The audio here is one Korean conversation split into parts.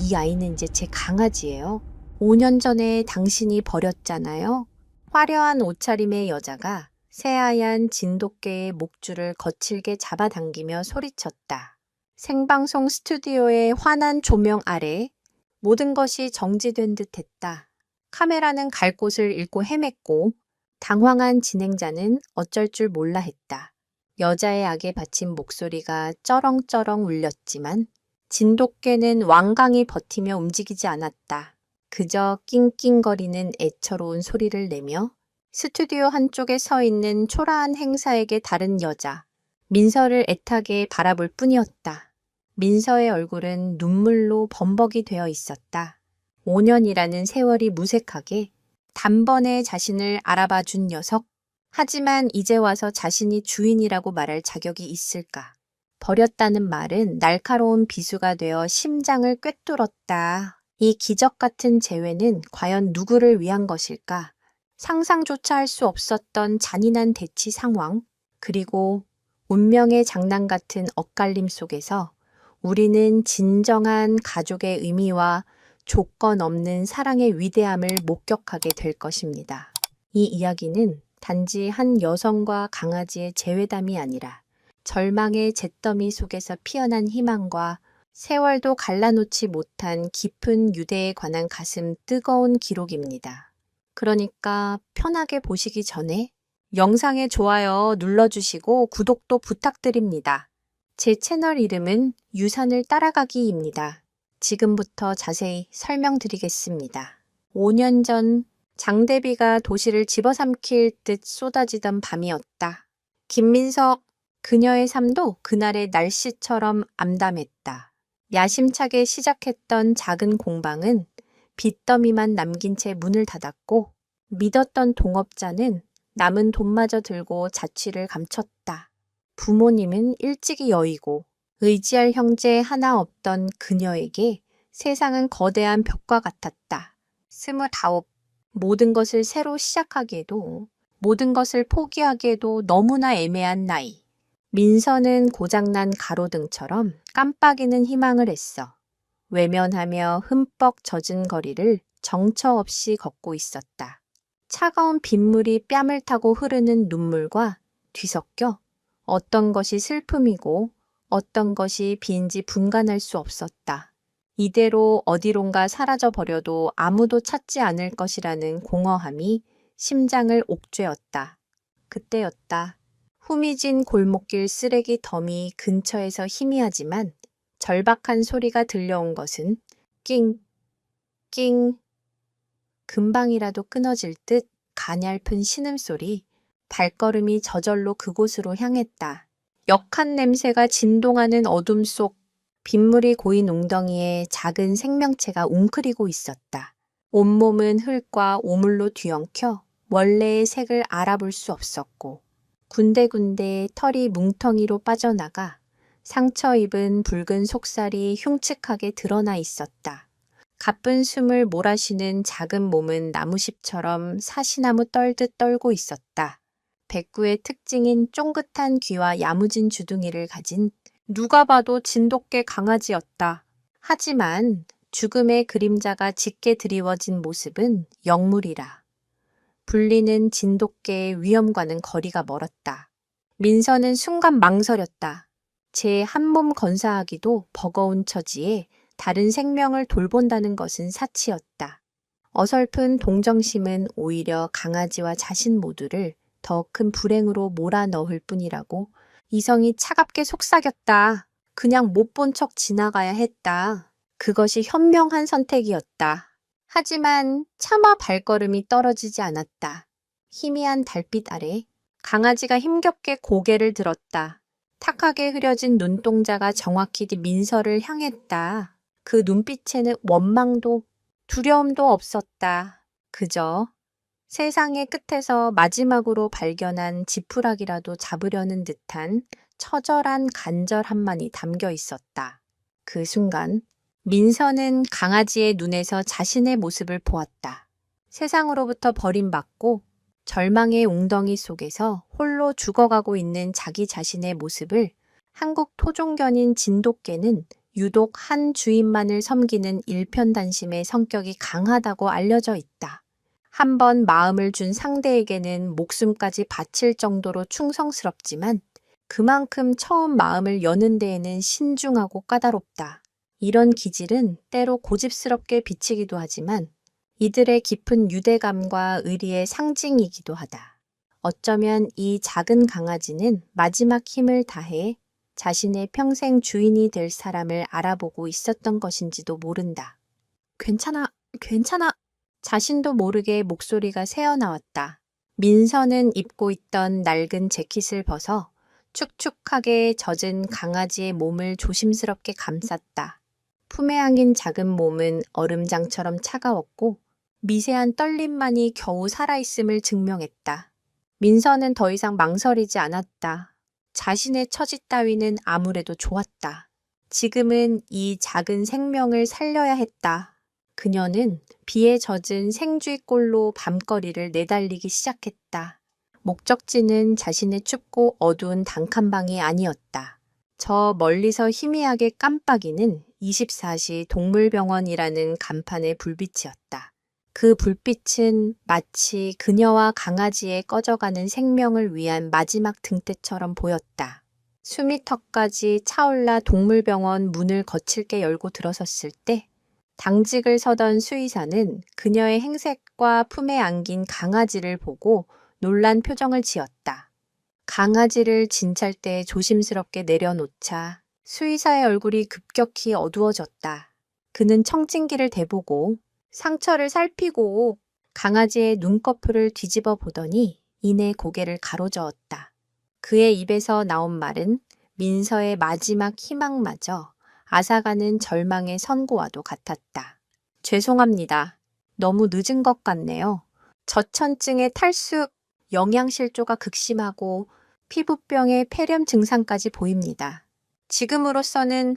이 아이는 이제 제 강아지예요. 5년 전에 당신이 버렸잖아요. 화려한 옷차림의 여자가 새하얀 진돗개의 목줄을 거칠게 잡아당기며 소리쳤다. 생방송 스튜디오의 환한 조명 아래 모든 것이 정지된 듯 했다. 카메라는 갈 곳을 잃고 헤맸고 당황한 진행자는 어쩔 줄 몰라 했다. 여자의 악에 바친 목소리가 쩌렁쩌렁 울렸지만 진돗개는 완강히 버티며 움직이지 않았다. 그저 낑낑거리는 애처로운 소리를 내며 스튜디오 한쪽에 서 있는 초라한 행사에게 다른 여자, 민서를 애타게 바라볼 뿐이었다. 민서의 얼굴은 눈물로 범벅이 되어 있었다. 5년이라는 세월이 무색하게 단번에 자신을 알아봐 준 녀석. 하지만 이제 와서 자신이 주인이라고 말할 자격이 있을까? 버렸다는 말은 날카로운 비수가 되어 심장을 꿰뚫었다. 이 기적 같은 재회는 과연 누구를 위한 것일까? 상상조차 할 수 없었던 잔인한 대치 상황, 그리고 운명의 장난 같은 엇갈림 속에서 우리는 진정한 가족의 의미와 조건 없는 사랑의 위대함을 목격하게 될 것입니다. 이 이야기는 단지 한 여성과 강아지의 재회담이 아니라 절망의 잿더미 속에서 피어난 희망과 세월도 갈라놓지 못한 깊은 유대에 관한 가슴 뜨거운 기록입니다. 그러니까 편하게 보시기 전에 영상에 좋아요 눌러주시고 구독도 부탁드립니다. 제 채널 이름은 유산을 따라가기입니다. 지금부터 자세히 설명드리겠습니다. 5년 전 장대비가 도시를 집어삼킬 듯 쏟아지던 밤이었다. 김민석, 그녀의 삶도 그날의 날씨처럼 암담했다. 야심차게 시작했던 작은 공방은 빚더미만 남긴 채 문을 닫았고 믿었던 동업자는 남은 돈마저 들고 자취를 감췄다. 부모님은 일찍이 여의고 의지할 형제 하나 없던 그녀에게 세상은 거대한 벽과 같았다. 29. 모든 것을 새로 시작하기에도 모든 것을 포기하기에도 너무나 애매한 나이. 민서는 고장난 가로등처럼 깜빡이는 희망을 했어. 외면하며 흠뻑 젖은 거리를 정처 없이 걷고 있었다. 차가운 빗물이 뺨을 타고 흐르는 눈물과 뒤섞여 어떤 것이 슬픔이고 어떤 것이 비인지 분간할 수 없었다. 이대로 어디론가 사라져 버려도 아무도 찾지 않을 것이라는 공허함이 심장을 옥죄었다. 그때였다. 후미진 골목길 쓰레기 더미 근처에서 희미하지만 절박한 소리가 들려온 것은 낑, 낑. 금방이라도 끊어질 듯 가냘픈 신음소리, 발걸음이 저절로 그곳으로 향했다. 역한 냄새가 진동하는 어둠 속 빗물이 고인 웅덩이에 작은 생명체가 웅크리고 있었다. 온몸은 흙과 오물로 뒤엉켜 원래의 색을 알아볼 수 없었고 군데군데 털이 뭉텅이로 빠져나가 상처 입은 붉은 속살이 흉측하게 드러나 있었다. 가쁜 숨을 몰아쉬는 작은 몸은 나무십처럼 사시나무 떨듯 떨고 있었다. 백구의 특징인 쫑긋한 귀와 야무진 주둥이를 가진 누가 봐도 진돗개 강아지였다. 하지만 죽음의 그림자가 짙게 드리워진 모습은 영물이라. 불리는 진돗개의 위험과는 거리가 멀었다. 민서는 순간 망설였다. 제 한몸 건사하기도 버거운 처지에 다른 생명을 돌본다는 것은 사치였다. 어설픈 동정심은 오히려 강아지와 자신 모두를 더 큰 불행으로 몰아넣을 뿐이라고 이성이 차갑게 속삭였다. 그냥 못 본 척 지나가야 했다. 그것이 현명한 선택이었다. 하지만 차마 발걸음이 떨어지지 않았다. 희미한 달빛 아래 강아지가 힘겹게 고개를 들었다. 탁하게 흐려진 눈동자가 정확히 민서를 향했다. 그 눈빛에는 원망도 두려움도 없었다. 그저 세상의 끝에서 마지막으로 발견한 지푸라기라도 잡으려는 듯한 처절한 간절함만이 담겨 있었다. 그 순간 민서는 강아지의 눈에서 자신의 모습을 보았다. 세상으로부터 버림받고 절망의 웅덩이 속에서 홀로 죽어가고 있는 자기 자신의 모습을 한국 토종견인 진돗개는 유독 한 주인만을 섬기는 일편단심의 성격이 강하다고 알려져 있다. 한번 마음을 준 상대에게는 목숨까지 바칠 정도로 충성스럽지만 그만큼 처음 마음을 여는 데에는 신중하고 까다롭다. 이런 기질은 때로 고집스럽게 비치기도 하지만 이들의 깊은 유대감과 의리의 상징이기도 하다. 어쩌면 이 작은 강아지는 마지막 힘을 다해 자신의 평생 주인이 될 사람을 알아보고 있었던 것인지도 모른다. 괜찮아, 괜찮아. 자신도 모르게 목소리가 새어나왔다. 민서는 입고 있던 낡은 재킷을 벗어 축축하게 젖은 강아지의 몸을 조심스럽게 감쌌다. 품에 안긴 작은 몸은 얼음장처럼 차가웠고 미세한 떨림만이 겨우 살아있음을 증명했다. 민서는 더 이상 망설이지 않았다. 자신의 처지 따위는 아무래도 좋았다. 지금은 이 작은 생명을 살려야 했다. 그녀는 비에 젖은 생쥐꼴로 밤거리를 내달리기 시작했다. 목적지는 자신의 춥고 어두운 단칸방이 아니었다. 저 멀리서 희미하게 깜빡이는 24시 동물병원이라는 간판의 불빛이었다. 그 불빛은 마치 그녀와 강아지의 꺼져가는 생명을 위한 마지막 등대처럼 보였다. 숨이 턱까지 차올라 동물병원 문을 거칠게 열고 들어섰을 때 당직을 서던 수의사는 그녀의 행색과 품에 안긴 강아지를 보고 놀란 표정을 지었다. 강아지를 진찰대에 조심스럽게 내려놓자 수의사의 얼굴이 급격히 어두워졌다. 그는 청진기를 대보고 상처를 살피고 강아지의 눈꺼풀을 뒤집어 보더니 이내 고개를 가로저었다. 그의 입에서 나온 말은 민서의 마지막 희망마저 앗아가는 절망의 선고와도 같았다. 죄송합니다. 너무 늦은 것 같네요. 저천증의 탈수, 영양실조가 극심하고 피부병의 폐렴 증상까지 보입니다. 지금으로서는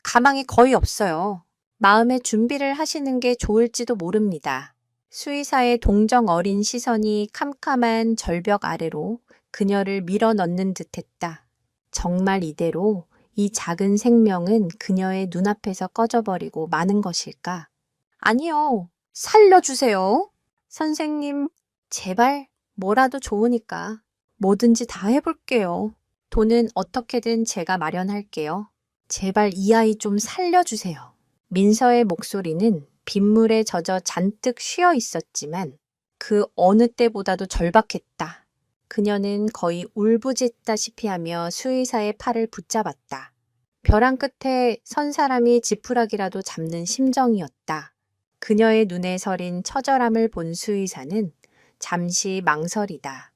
가망이 거의 없어요. 마음의 준비를 하시는 게 좋을지도 모릅니다. 수의사의 동정 어린 시선이 캄캄한 절벽 아래로 그녀를 밀어넣는 듯했다. 정말 이대로 이 작은 생명은 그녀의 눈앞에서 꺼져버리고 마는 것일까? 아니요. 살려주세요. 선생님, 제발 뭐라도 좋으니까 뭐든지 다 해볼게요. 돈은 어떻게든 제가 마련할게요. 제발 이 아이 좀 살려주세요. 민서의 목소리는 빗물에 젖어 잔뜩 쉬어 있었지만 그 어느 때보다도 절박했다. 그녀는 거의 울부짖다시피 하며 수의사의 팔을 붙잡았다. 벼랑 끝에 선 사람이 지푸라기라도 잡는 심정이었다. 그녀의 눈에 서린 처절함을 본 수의사는 잠시 망설이다.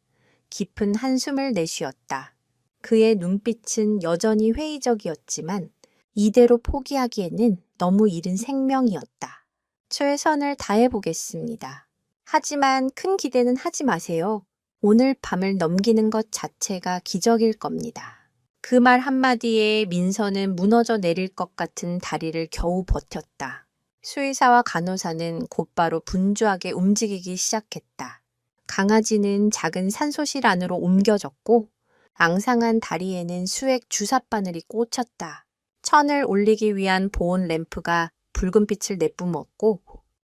깊은 한숨을 내쉬었다. 그의 눈빛은 여전히 회의적이었지만 이대로 포기하기에는 너무 이른 생명이었다. 최선을 다해보겠습니다. 하지만 큰 기대는 하지 마세요. 오늘 밤을 넘기는 것 자체가 기적일 겁니다. 그 말 한마디에 민서는 무너져 내릴 것 같은 다리를 겨우 버텼다. 수의사와 간호사는 곧바로 분주하게 움직이기 시작했다. 강아지는 작은 산소실 안으로 옮겨졌고 앙상한 다리에는 수액 주삿바늘이 꽂혔다. 천을 올리기 위한 보온 램프가 붉은 빛을 내뿜었고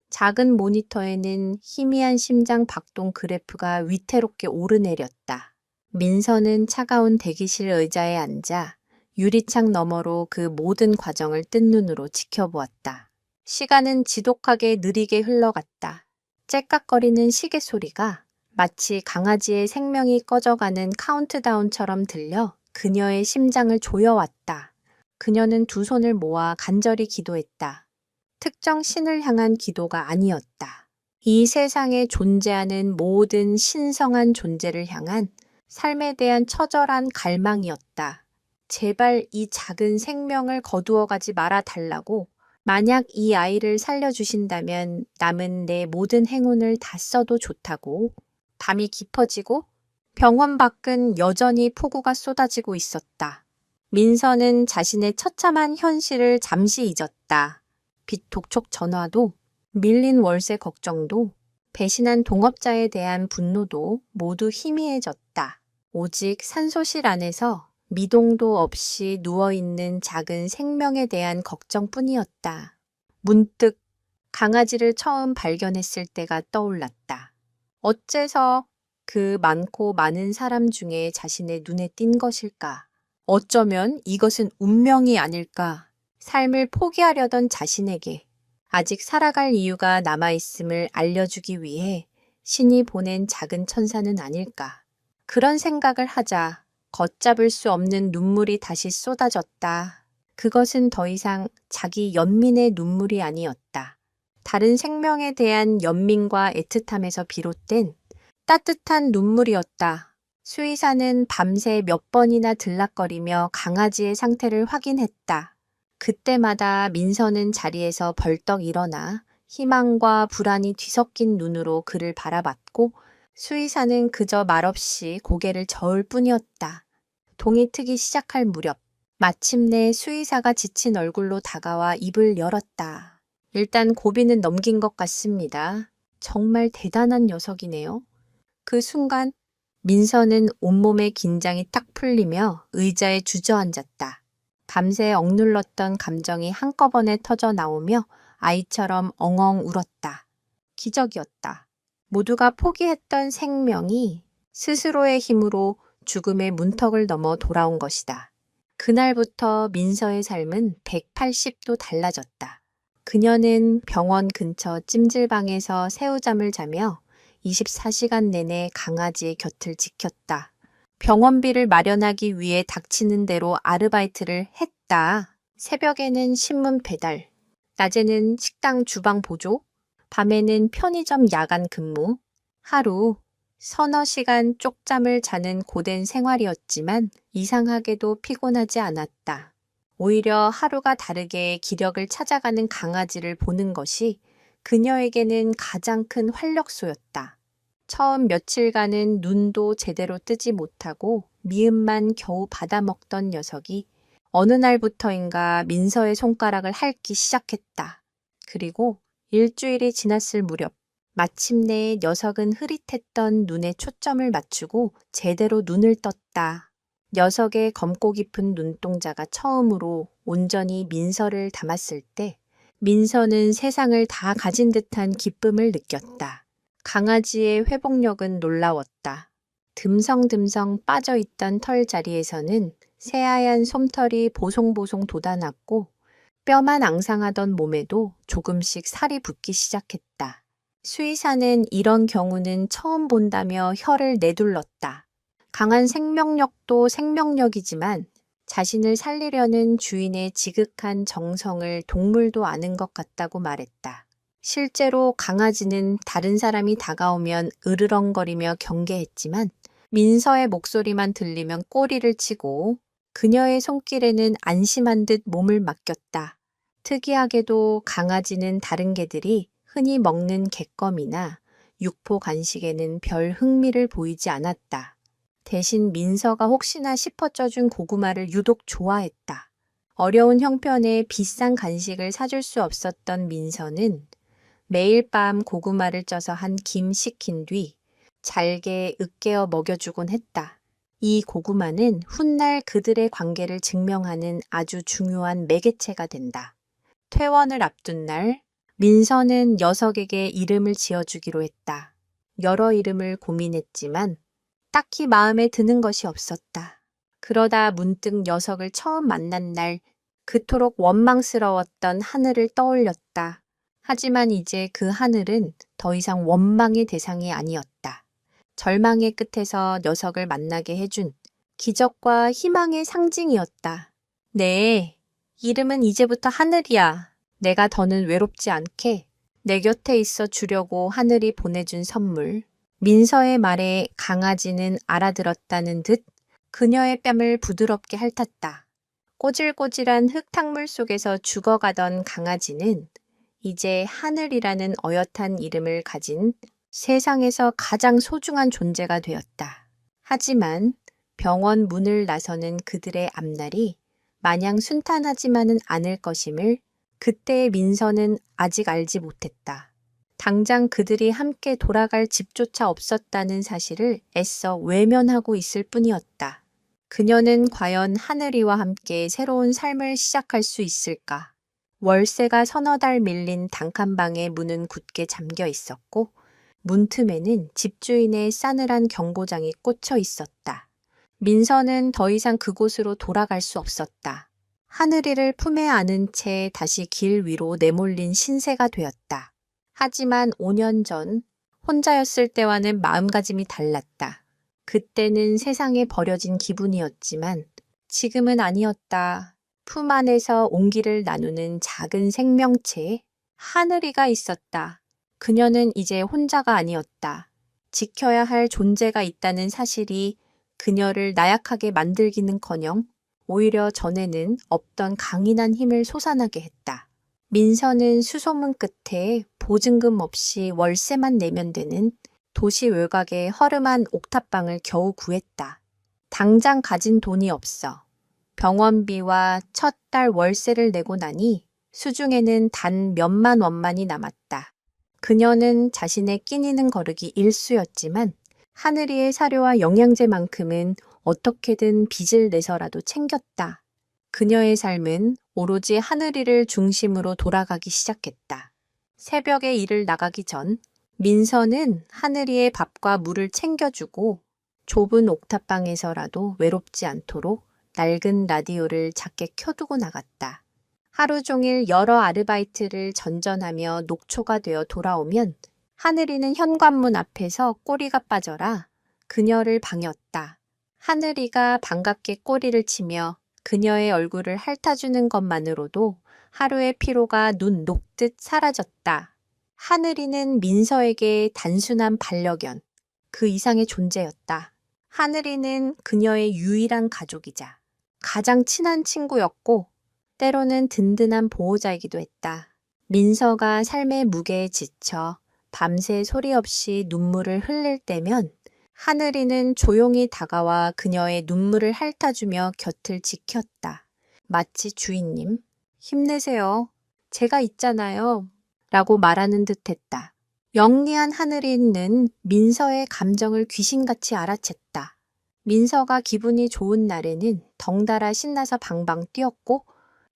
작은 모니터에는 희미한 심장 박동 그래프가 위태롭게 오르내렸다. 민서는 차가운 대기실 의자에 앉아 유리창 너머로 그 모든 과정을 뜬 눈으로 지켜보았다. 시간은 지독하게 느리게 흘러갔다. 째깍거리는 시계 소리가 마치 강아지의 생명이 꺼져가는 카운트다운처럼 들려 그녀의 심장을 조여왔다. 그녀는 두 손을 모아 간절히 기도했다. 특정 신을 향한 기도가 아니었다. 이 세상에 존재하는 모든 신성한 존재를 향한 삶에 대한 처절한 갈망이었다. 제발 이 작은 생명을 거두어가지 말아 달라고. 만약 이 아이를 살려주신다면 남은 내 모든 행운을 다 써도 좋다고. 밤이 깊어지고 병원 밖은 여전히 폭우가 쏟아지고 있었다. 민서는 자신의 처참한 현실을 잠시 잊었다. 빚 독촉 전화도, 밀린 월세 걱정도, 배신한 동업자에 대한 분노도 모두 희미해졌다. 오직 산소실 안에서 미동도 없이 누워있는 작은 생명에 대한 걱정뿐이었다. 문득 강아지를 처음 발견했을 때가 떠올랐다. 어째서 그 많고 많은 사람 중에 자신의 눈에 띈 것일까? 어쩌면 이것은 운명이 아닐까? 삶을 포기하려던 자신에게 아직 살아갈 이유가 남아있음을 알려주기 위해 신이 보낸 작은 천사는 아닐까? 그런 생각을 하자 걷잡을 수 없는 눈물이 다시 쏟아졌다. 그것은 더 이상 자기 연민의 눈물이 아니었다. 다른 생명에 대한 연민과 애틋함에서 비롯된 따뜻한 눈물이었다. 수의사는 밤새 몇 번이나 들락거리며 강아지의 상태를 확인했다. 그때마다 민서는 자리에서 벌떡 일어나 희망과 불안이 뒤섞인 눈으로 그를 바라봤고 수의사는 그저 말없이 고개를 저을 뿐이었다. 동이 트기 시작할 무렵 마침내 수의사가 지친 얼굴로 다가와 입을 열었다. 일단 고비는 넘긴 것 같습니다. 정말 대단한 녀석이네요. 그 순간 민서는 온몸의 긴장이 탁 풀리며 의자에 주저앉았다. 밤새 억눌렀던 감정이 한꺼번에 터져 나오며 아이처럼 엉엉 울었다. 기적이었다. 모두가 포기했던 생명이 스스로의 힘으로 죽음의 문턱을 넘어 돌아온 것이다. 그날부터 민서의 삶은 180도 달라졌다. 그녀는 병원 근처 찜질방에서 새우잠을 자며 24시간 내내 강아지의 곁을 지켰다. 병원비를 마련하기 위해 닥치는 대로 아르바이트를 했다. 새벽에는 신문 배달, 낮에는 식당 주방 보조, 밤에는 편의점 야간 근무, 하루 서너 시간 쪽잠을 자는 고된 생활이었지만 이상하게도 피곤하지 않았다. 오히려 하루가 다르게 기력을 찾아가는 강아지를 보는 것이 그녀에게는 가장 큰 활력소였다. 처음 며칠간은 눈도 제대로 뜨지 못하고 미음만 겨우 받아먹던 녀석이 어느 날부터인가 민서의 손가락을 핥기 시작했다. 그리고 일주일이 지났을 무렵 마침내 녀석은 흐릿했던 눈에 초점을 맞추고 제대로 눈을 떴다. 녀석의 검고 깊은 눈동자가 처음으로 온전히 민서를 담았을 때 민서는 세상을 다 가진 듯한 기쁨을 느꼈다. 강아지의 회복력은 놀라웠다. 듬성듬성 빠져있던 털 자리에서는 새하얀 솜털이 보송보송 돋아났고 뼈만 앙상하던 몸에도 조금씩 살이 붙기 시작했다. 수의사는 이런 경우는 처음 본다며 혀를 내둘렀다. 강한 생명력도 생명력이지만 자신을 살리려는 주인의 지극한 정성을 동물도 아는 것 같다고 말했다. 실제로 강아지는 다른 사람이 다가오면 으르렁거리며 경계했지만 민서의 목소리만 들리면 꼬리를 치고 그녀의 손길에는 안심한 듯 몸을 맡겼다. 특이하게도 강아지는 다른 개들이 흔히 먹는 갯껌이나 육포 간식에는 별 흥미를 보이지 않았다. 대신 민서가 혹시나 싶어져준 고구마를 유독 좋아했다. 어려운 형편에 비싼 간식을 사줄 수 없었던 민서는 매일 밤 고구마를 쪄서 한 김 식힌 뒤 잘게 으깨어 먹여주곤 했다. 이 고구마는 훗날 그들의 관계를 증명하는 아주 중요한 매개체가 된다. 퇴원을 앞둔 날 민서는 녀석에게 이름을 지어주기로 했다. 여러 이름을 고민했지만 딱히 마음에 드는 것이 없었다. 그러다 문득 녀석을 처음 만난 날 그토록 원망스러웠던 하늘을 떠올렸다. 하지만 이제 그 하늘은 더 이상 원망의 대상이 아니었다. 절망의 끝에서 녀석을 만나게 해준 기적과 희망의 상징이었다. 네, 이름은 이제부터 하늘이야. 내가 더는 외롭지 않게 내 곁에 있어 주려고 하늘이 보내준 선물. 민서의 말에 강아지는 알아들었다는 듯 그녀의 뺨을 부드럽게 핥았다. 꼬질꼬질한 흙탕물 속에서 죽어가던 강아지는 이제 하늘이라는 어엿한 이름을 가진 세상에서 가장 소중한 존재가 되었다. 하지만 병원 문을 나서는 그들의 앞날이 마냥 순탄하지만은 않을 것임을 그때의 민서는 아직 알지 못했다. 당장 그들이 함께 돌아갈 집조차 없었다는 사실을 애써 외면하고 있을 뿐이었다. 그녀는 과연 하늘이와 함께 새로운 삶을 시작할 수 있을까? 월세가 서너 달 밀린 단칸방의 문은 굳게 잠겨 있었고 문틈에는 집주인의 싸늘한 경고장이 꽂혀 있었다. 민서는 더 이상 그곳으로 돌아갈 수 없었다. 하늘이를 품에 안은 채 다시 길 위로 내몰린 신세가 되었다. 하지만 5년 전 혼자였을 때와는 마음가짐이 달랐다. 그때는 세상에 버려진 기분이었지만 지금은 아니었다. 품 안에서 온기를 나누는 작은 생명체, 하늘이가 있었다. 그녀는 이제 혼자가 아니었다. 지켜야 할 존재가 있다는 사실이 그녀를 나약하게 만들기는커녕 오히려 전에는 없던 강인한 힘을 솟아나게 했다. 민서는 수소문 끝에 보증금 없이 월세만 내면 되는 도시 외곽의 허름한 옥탑방을 겨우 구했다. 당장 가진 돈이 없어. 병원비와 첫 달 월세를 내고 나니 수중에는 단 몇만 원만이 남았다. 그녀는 자신의 끼니는 거르기 일쑤였지만 하늘이의 사료와 영양제만큼은 어떻게든 빚을 내서라도 챙겼다. 그녀의 삶은 오로지 하늘이를 중심으로 돌아가기 시작했다. 새벽에 일을 나가기 전 민서는 하늘이의 밥과 물을 챙겨주고 좁은 옥탑방에서라도 외롭지 않도록 낡은 라디오를 작게 켜두고 나갔다. 하루 종일 여러 아르바이트를 전전하며 녹초가 되어 돌아오면 하늘이는 현관문 앞에서 꼬리가 빠져라 그녀를 방했다. 하늘이가 반갑게 꼬리를 치며 그녀의 얼굴을 핥아주는 것만으로도 하루의 피로가 눈 녹듯 사라졌다. 하늘이는 민서에게 단순한 반려견, 그 이상의 존재였다. 하늘이는 그녀의 유일한 가족이자 가장 친한 친구였고 때로는 든든한 보호자이기도 했다. 민서가 삶의 무게에 지쳐 밤새 소리 없이 눈물을 흘릴 때면 하늘이는 조용히 다가와 그녀의 눈물을 핥아주며 곁을 지켰다. 마치 주인님, 힘내세요. 제가 있잖아요. 라고 말하는 듯 했다. 영리한 하늘이는 민서의 감정을 귀신같이 알아챘다. 민서가 기분이 좋은 날에는 덩달아 신나서 방방 뛰었고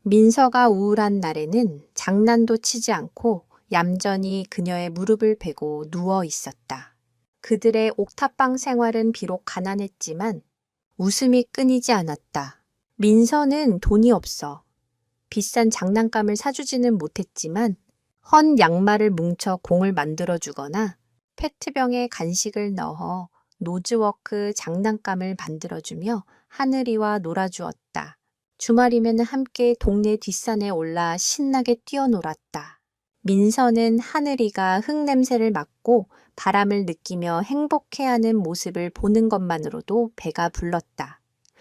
민서가 우울한 날에는 장난도 치지 않고 얌전히 그녀의 무릎을 베고 누워 있었다. 그들의 옥탑방 생활은 비록 가난했지만 웃음이 끊이지 않았다. 민서는 돈이 없어 비싼 장난감을 사주지는 못했지만 헌 양말을 뭉쳐 공을 만들어주거나 페트병에 간식을 넣어 노즈워크 장난감을 만들어주며 하늘이와 놀아주었다. 주말이면 함께 동네 뒷산에 올라 신나게 뛰어놀았다. 민서는 하늘이가 흙냄새를 맡고 바람을 느끼며 행복해하는 모습을 보는 것만으로도 배가 불렀다.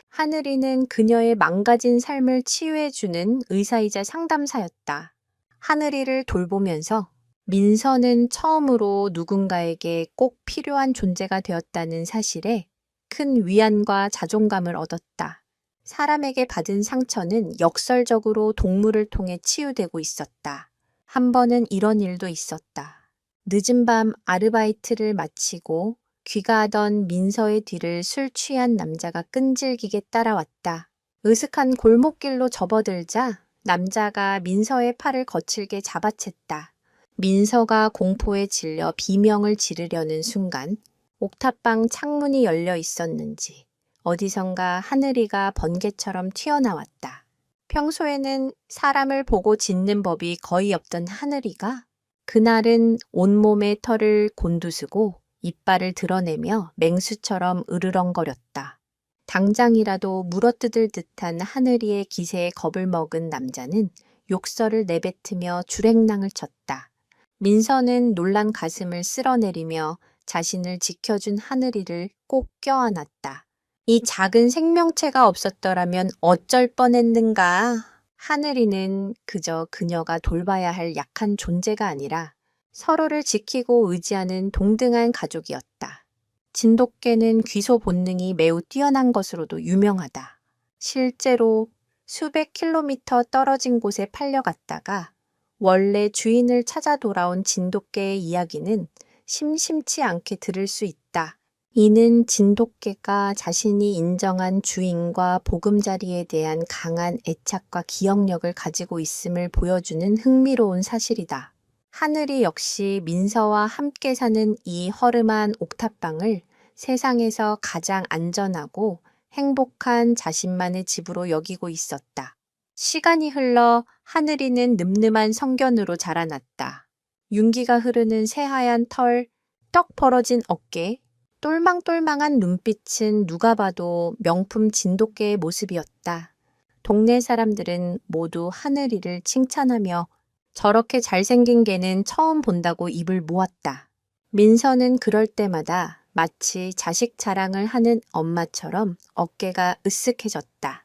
하늘이는 그녀의 망가진 삶을 치유해주는 의사이자 상담사였다. 하늘이를 돌보면서 민서는 처음으로 누군가에게 꼭 필요한 존재가 되었다는 사실에 큰 위안과 자존감을 얻었다. 사람에게 받은 상처는 역설적으로 동물을 통해 치유되고 있었다. 한 번은 이런 일도 있었다. 늦은 밤 아르바이트를 마치고 귀가하던 민서의 뒤를 술 취한 남자가 끈질기게 따라왔다. 으슥한 골목길로 접어들자 남자가 민서의 팔을 거칠게 잡아챘다. 민서가 공포에 질려 비명을 지르려는 순간 옥탑방 창문이 열려 있었는지 어디선가 하늘이가 번개처럼 튀어나왔다. 평소에는 사람을 보고 짖는 법이 거의 없던 하늘이가 그날은 온몸에 털을 곤두쓰고 이빨을 드러내며 맹수처럼 으르렁거렸다. 당장이라도 물어뜯을 듯한 하늘이의 기세에 겁을 먹은 남자는 욕설을 내뱉으며 줄행랑을 쳤다. 민서는 놀란 가슴을 쓸어내리며 자신을 지켜준 하늘이를 꼭 껴안았다. 이 작은 생명체가 없었더라면 어쩔 뻔했는가. 하늘이는 그저 그녀가 돌봐야 할 약한 존재가 아니라 서로를 지키고 의지하는 동등한 가족이었다. 진돗개는 귀소 본능이 매우 뛰어난 것으로도 유명하다. 실제로 수백 킬로미터 떨어진 곳에 팔려갔다가 원래 주인을 찾아 돌아온 진돗개의 이야기는 심심치 않게 들을 수 있다. 이는 진돗개가 자신이 인정한 주인과 보금자리에 대한 강한 애착과 기억력을 가지고 있음을 보여주는 흥미로운 사실이다. 하늘이 역시 민서와 함께 사는 이 허름한 옥탑방을 세상에서 가장 안전하고 행복한 자신만의 집으로 여기고 있었다. 시간이 흘러 하늘이는 늠름한 성견으로 자라났다. 윤기가 흐르는 새하얀 털, 떡 벌어진 어깨, 똘망똘망한 눈빛은 누가 봐도 명품 진돗개의 모습이었다. 동네 사람들은 모두 하늘이를 칭찬하며 저렇게 잘생긴 개는 처음 본다고 입을 모았다. 민서는 그럴 때마다 마치 자식 자랑을 하는 엄마처럼 어깨가 으쓱해졌다.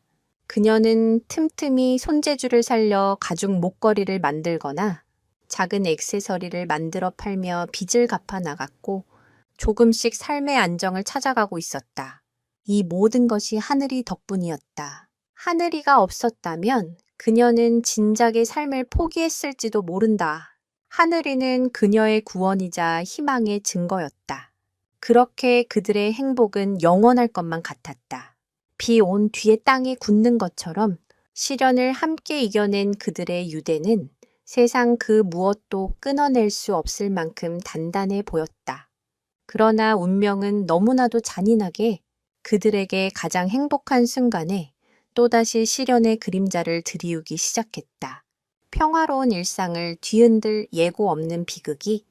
그녀는 틈틈이 손재주를 살려 가죽 목걸이를 만들거나 작은 액세서리를 만들어 팔며 빚을 갚아 나갔고 조금씩 삶의 안정을 찾아가고 있었다. 이 모든 것이 하늘이 덕분이었다. 하늘이가 없었다면 그녀는 진작에 삶을 포기했을지도 모른다. 하늘이는 그녀의 구원이자 희망의 증거였다. 그렇게 그들의 행복은 영원할 것만 같았다. 비 온 뒤에 땅이 굳는 것처럼 시련을 함께 이겨낸 그들의 유대는 세상 그 무엇도 끊어낼 수 없을 만큼 단단해 보였다. 그러나 운명은 너무나도 잔인하게 그들에게 가장 행복한 순간에 또다시 시련의 그림자를 들이우기 시작했다. 평화로운 일상을 뒤흔들 예고 없는 비극이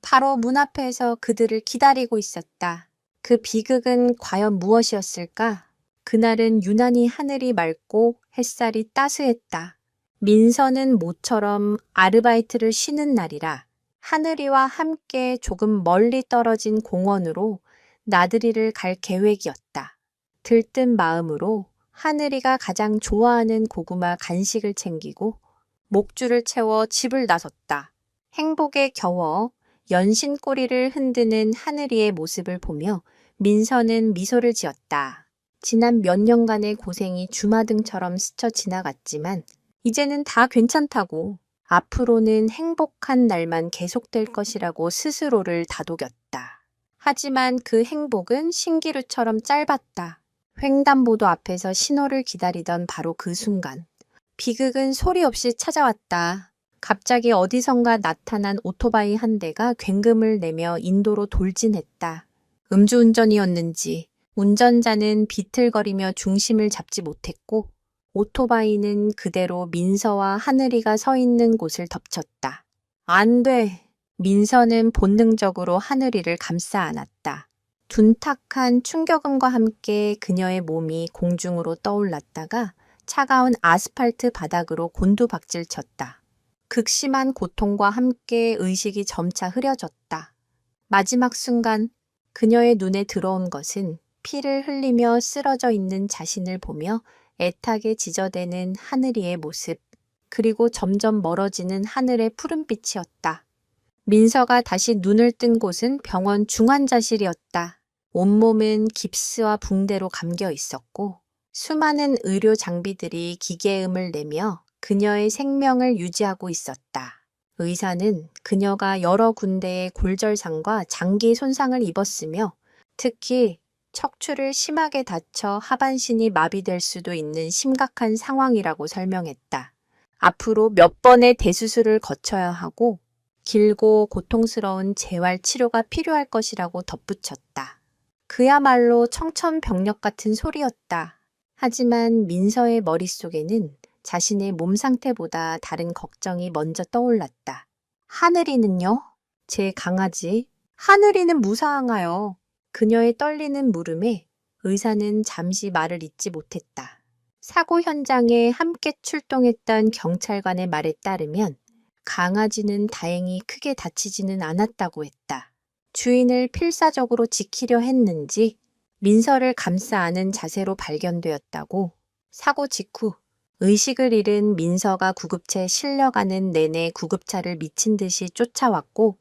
바로 문 앞에서 그들을 기다리고 있었다. 그 비극은 과연 무엇이었을까? 그날은 유난히 하늘이 맑고 햇살이 따스했다. 민서는 모처럼 아르바이트를 쉬는 날이라 하늘이와 함께 조금 멀리 떨어진 공원으로 나들이를 갈 계획이었다. 들뜬 마음으로 하늘이가 가장 좋아하는 고구마 간식을 챙기고 목줄을 채워 집을 나섰다. 행복에 겨워 연신꼬리를 흔드는 하늘이의 모습을 보며 민서는 미소를 지었다. 지난 몇 년간의 고생이 주마등처럼 스쳐 지나갔지만 이제는 다 괜찮다고, 앞으로는 행복한 날만 계속될 것이라고 스스로를 다독였다. 하지만 그 행복은 신기루처럼 짧았다. 횡단보도 앞에서 신호를 기다리던 바로 그 순간, 비극은 소리 없이 찾아왔다. 갑자기 어디선가 나타난 오토바이 한 대가 굉금을 내며 인도로 돌진했다. 음주운전이었는지 운전자는 비틀거리며 중심을 잡지 못했고 오토바이는 그대로 민서와 하늘이가 서 있는 곳을 덮쳤다. 안 돼! 민서는 본능적으로 하늘이를 감싸 안았다. 둔탁한 충격음과 함께 그녀의 몸이 공중으로 떠올랐다가 차가운 아스팔트 바닥으로 곤두박질 쳤다. 극심한 고통과 함께 의식이 점차 흐려졌다. 마지막 순간 그녀의 눈에 들어온 것은 피를 흘리며 쓰러져 있는 자신을 보며 애타게 지저대는 하늘이의 모습, 그리고 점점 멀어지는 하늘의 푸른빛이었다. 민서가 다시 눈을 뜬 곳은 병원 중환자실이었다. 온몸은 깁스와 붕대로 감겨 있었고 수많은 의료 장비들이 기계음을 내며 그녀의 생명을 유지하고 있었다. 의사는 그녀가 여러 군데의 골절상과 장기 손상을 입었으며 특히 척추를 심하게 다쳐 하반신이 마비될 수도 있는 심각한 상황이라고 설명했다. 앞으로 몇 번의 대수술을 거쳐야 하고 길고 고통스러운 재활 치료가 필요할 것이라고 덧붙였다. 그야말로 청천벽력 같은 소리였다. 하지만 민서의 머릿속에는 자신의 몸 상태보다 다른 걱정이 먼저 떠올랐다. 하늘이는요? 제 강아지. 하늘이는 무사항하여. 그녀의 떨리는 물음에 의사는 잠시 말을 잇지 못했다. 사고 현장에 함께 출동했던 경찰관의 말에 따르면 강아지는 다행히 크게 다치지는 않았다고 했다. 주인을 필사적으로 지키려 했는지 민서를 감싸 안은 자세로 발견되었다고. 사고 직후 의식을 잃은 민서가 구급차에 실려가는 내내 구급차를 미친 듯이 쫓아왔고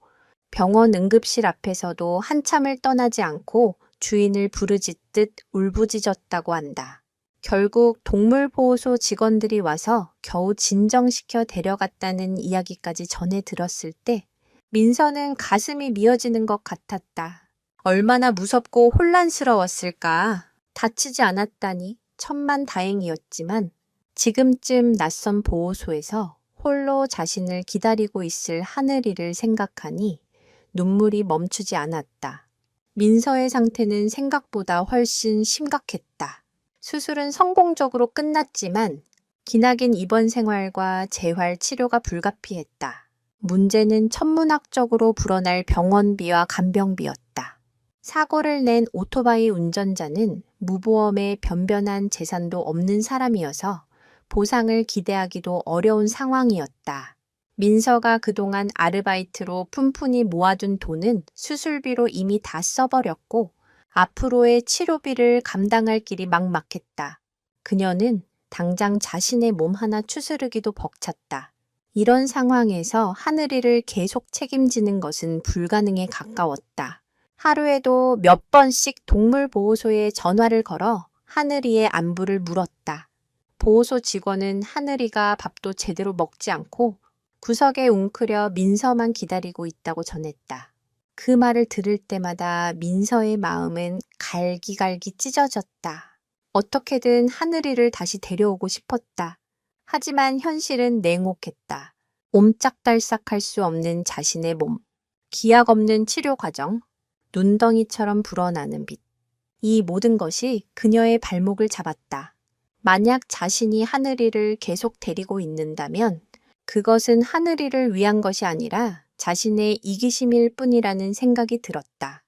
병원 응급실 앞에서도 한참을 떠나지 않고 주인을 부르짖듯 울부짖었다고 한다. 결국 동물보호소 직원들이 와서 겨우 진정시켜 데려갔다는 이야기까지 전해 들었을 때 민서는 가슴이 미어지는 것 같았다. 얼마나 무섭고 혼란스러웠을까. 다치지 않았다니 천만 다행이었지만 지금쯤 낯선 보호소에서 홀로 자신을 기다리고 있을 하늘이를 생각하니 눈물이 멈추지 않았다. 민서의 상태는 생각보다 훨씬 심각했다. 수술은 성공적으로 끝났지만 기나긴 입원 생활과 재활 치료가 불가피했다. 문제는 천문학적으로 불어날 병원비와 간병비였다. 사고를 낸 오토바이 운전자는 무보험에 변변한 재산도 없는 사람이어서 보상을 기대하기도 어려운 상황이었다. 민서가 그동안 아르바이트로 푼푼히 모아둔 돈은 수술비로 이미 다 써버렸고 앞으로의 치료비를 감당할 길이 막막했다. 그녀는 당장 자신의 몸 하나 추스르기도 벅찼다. 이런 상황에서 하늘이를 계속 책임지는 것은 불가능에 가까웠다. 하루에도 몇 번씩 동물보호소에 전화를 걸어 하늘이의 안부를 물었다. 보호소 직원은 하늘이가 밥도 제대로 먹지 않고 구석에 웅크려 민서만 기다리고 있다고 전했다. 그 말을 들을 때마다 민서의 마음은 갈기갈기 찢어졌다. 어떻게든 하늘이를 다시 데려오고 싶었다. 하지만 현실은 냉혹했다. 옴짝달싹할 수 없는 자신의 몸, 기약 없는 치료 과정, 눈덩이처럼 불어나는 빛. 이 모든 것이 그녀의 발목을 잡았다. 만약 자신이 하늘이를 계속 데리고 있는다면 그것은 하늘이를 위한 것이 아니라 자신의 이기심일 뿐이라는 생각이 들었다.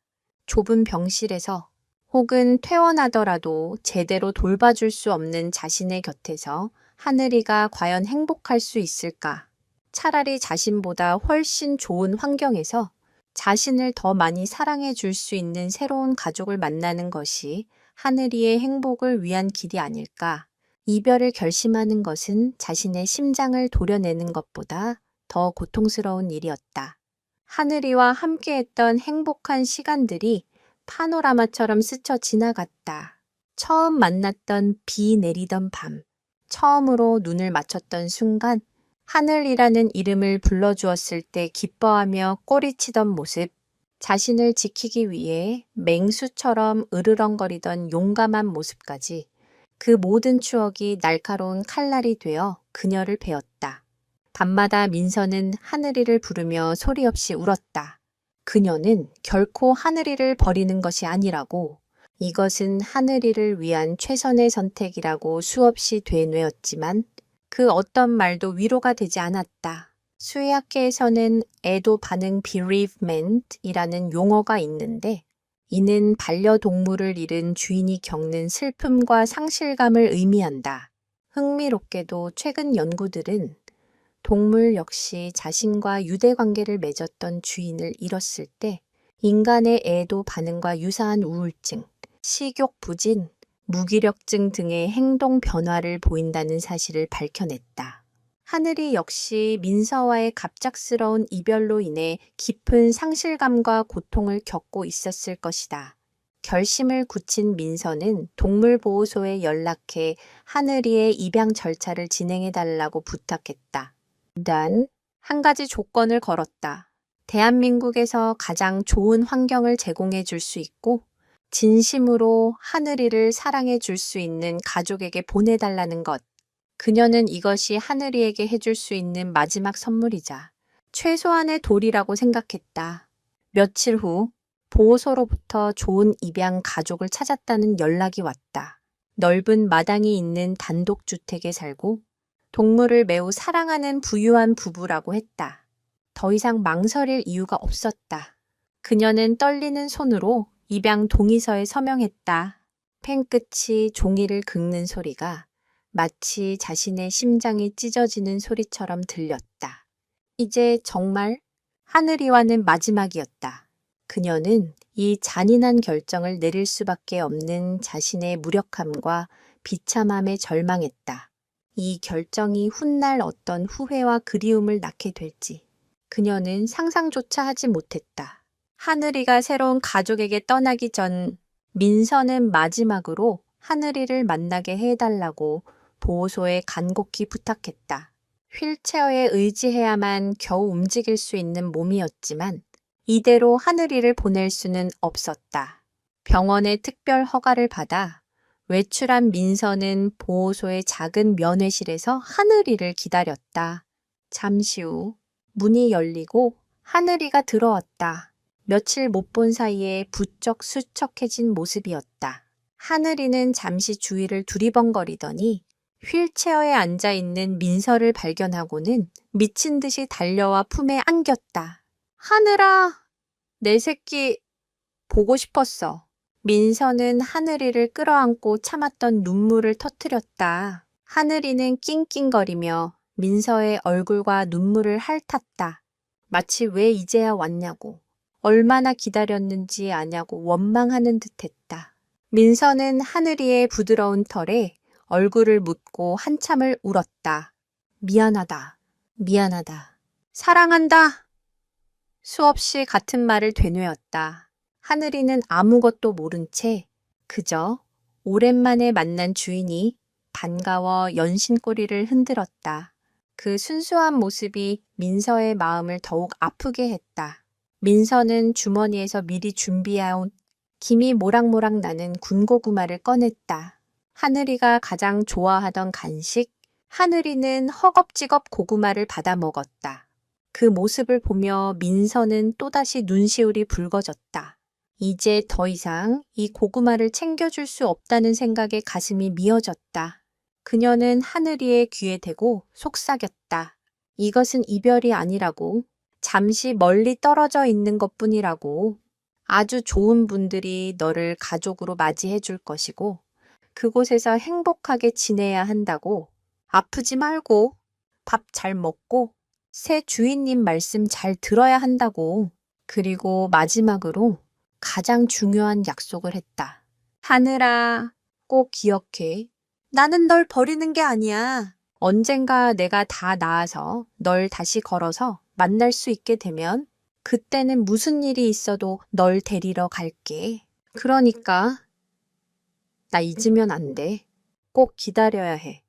좁은 병실에서 혹은 퇴원하더라도 제대로 돌봐줄 수 없는 자신의 곁에서 하늘이가 과연 행복할 수 있을까? 차라리 자신보다 훨씬 좋은 환경에서 자신을 더 많이 사랑해 줄 수 있는 새로운 가족을 만나는 것이 하늘이의 행복을 위한 길이 아닐까? 이별을 결심하는 것은 자신의 심장을 도려내는 것보다 더 고통스러운 일이었다. 하늘이와 함께했던 행복한 시간들이 파노라마처럼 스쳐 지나갔다. 처음 만났던 비 내리던 밤, 처음으로 눈을 맞췄던 순간, 하늘이라는 이름을 불러주었을 때 기뻐하며 꼬리치던 모습, 자신을 지키기 위해 맹수처럼 으르렁거리던 용감한 모습까지 그 모든 추억이 날카로운 칼날이 되어 그녀를 베었다. 밤마다 민서는 하늘이를 부르며 소리 없이 울었다. 그녀는 결코 하늘이를 버리는 것이 아니라고, 이것은 하늘이를 위한 최선의 선택이라고 수없이 되뇌었지만 그 어떤 말도 위로가 되지 않았다. 수의학계에서는 애도 반응 bereavement이라는 용어가 있는데 이는 반려동물을 잃은 주인이 겪는 슬픔과 상실감을 의미한다. 흥미롭게도 최근 연구들은 동물 역시 자신과 유대관계를 맺었던 주인을 잃었을 때 인간의 애도 반응과 유사한 우울증, 식욕 부진, 무기력증 등의 행동 변화를 보인다는 사실을 밝혀냈다. 하늘이 역시 민서와의 갑작스러운 이별로 인해 깊은 상실감과 고통을 겪고 있었을 것이다. 결심을 굳힌 민서는 동물보호소에 연락해 하늘이의 입양 절차를 진행해달라고 부탁했다. 단, 한 가지 조건을 걸었다. 대한민국에서 가장 좋은 환경을 제공해 줄 수 있고 진심으로 하늘이를 사랑해 줄 수 있는 가족에게 보내달라는 것. 그녀는 이것이 하늘이에게 해줄 수 있는 마지막 선물이자 최소한의 도리라고 생각했다. 며칠 후 보호소로부터 좋은 입양 가족을 찾았다는 연락이 왔다. 넓은 마당이 있는 단독주택에 살고 동물을 매우 사랑하는 부유한 부부라고 했다. 더 이상 망설일 이유가 없었다. 그녀는 떨리는 손으로 입양 동의서에 서명했다. 펜 끝이 종이를 긁는 소리가 마치 자신의 심장이 찢어지는 소리처럼 들렸다. 이제 정말 하늘이와는 마지막이었다. 그녀는 이 잔인한 결정을 내릴 수밖에 없는 자신의 무력함과 비참함에 절망했다. 이 결정이 훗날 어떤 후회와 그리움을 낳게 될지 그녀는 상상조차 하지 못했다. 하늘이가 새로운 가족에게 떠나기 전 민서는 마지막으로 하늘이를 만나게 해달라고 보호소에 간곡히 부탁했다. 휠체어에 의지해야만 겨우 움직일 수 있는 몸이었지만 이대로 하늘이를 보낼 수는 없었다. 병원의 특별 허가를 받아 외출한 민서는 보호소의 작은 면회실에서 하늘이를 기다렸다. 잠시 후 문이 열리고 하늘이가 들어왔다. 며칠 못 본 사이에 부쩍 수척해진 모습이었다. 하늘이는 잠시 주위를 두리번거리더니 휠체어에 앉아있는 민서를 발견하고는 미친 듯이 달려와 품에 안겼다. 하늘아, 내 새끼 보고 싶었어. 민서는 하늘이를 끌어안고 참았던 눈물을 터뜨렸다. 하늘이는 낑낑거리며 민서의 얼굴과 눈물을 핥았다. 마치 왜 이제야 왔냐고, 얼마나 기다렸는지 아냐고 원망하는 듯했다. 민서는 하늘이의 부드러운 털에 얼굴을 묻고 한참을 울었다. 미안하다. 미안하다. 사랑한다. 수없이 같은 말을 되뇌었다. 하늘이는 아무것도 모른 채 그저 오랜만에 만난 주인이 반가워 연신꼬리를 흔들었다. 그 순수한 모습이 민서의 마음을 더욱 아프게 했다. 민서는 주머니에서 미리 준비해온 김이 모락모락 나는 군고구마를 꺼냈다. 하늘이가 가장 좋아하던 간식, 하늘이는 허겁지겁 고구마를 받아 먹었다. 그 모습을 보며 민서는 또다시 눈시울이 붉어졌다. 이제 더 이상 이 고구마를 챙겨줄 수 없다는 생각에 가슴이 미어졌다. 그녀는 하늘이의 귀에 대고 속삭였다. 이것은 이별이 아니라고. 잠시 멀리 떨어져 있는 것뿐이라고. 아주 좋은 분들이 너를 가족으로 맞이해 줄 것이고 그곳에서 행복하게 지내야 한다고. 아프지 말고 밥 잘 먹고 새 주인님 말씀 잘 들어야 한다고. 그리고 마지막으로 가장 중요한 약속을 했다. 하늘아, 꼭 기억해. 나는 널 버리는 게 아니야. 언젠가 내가 다 나아서 널 다시 걸어서 만날 수 있게 되면 그때는 무슨 일이 있어도 널 데리러 갈게. 그러니까 나 잊으면 안 돼. 꼭 기다려야 해.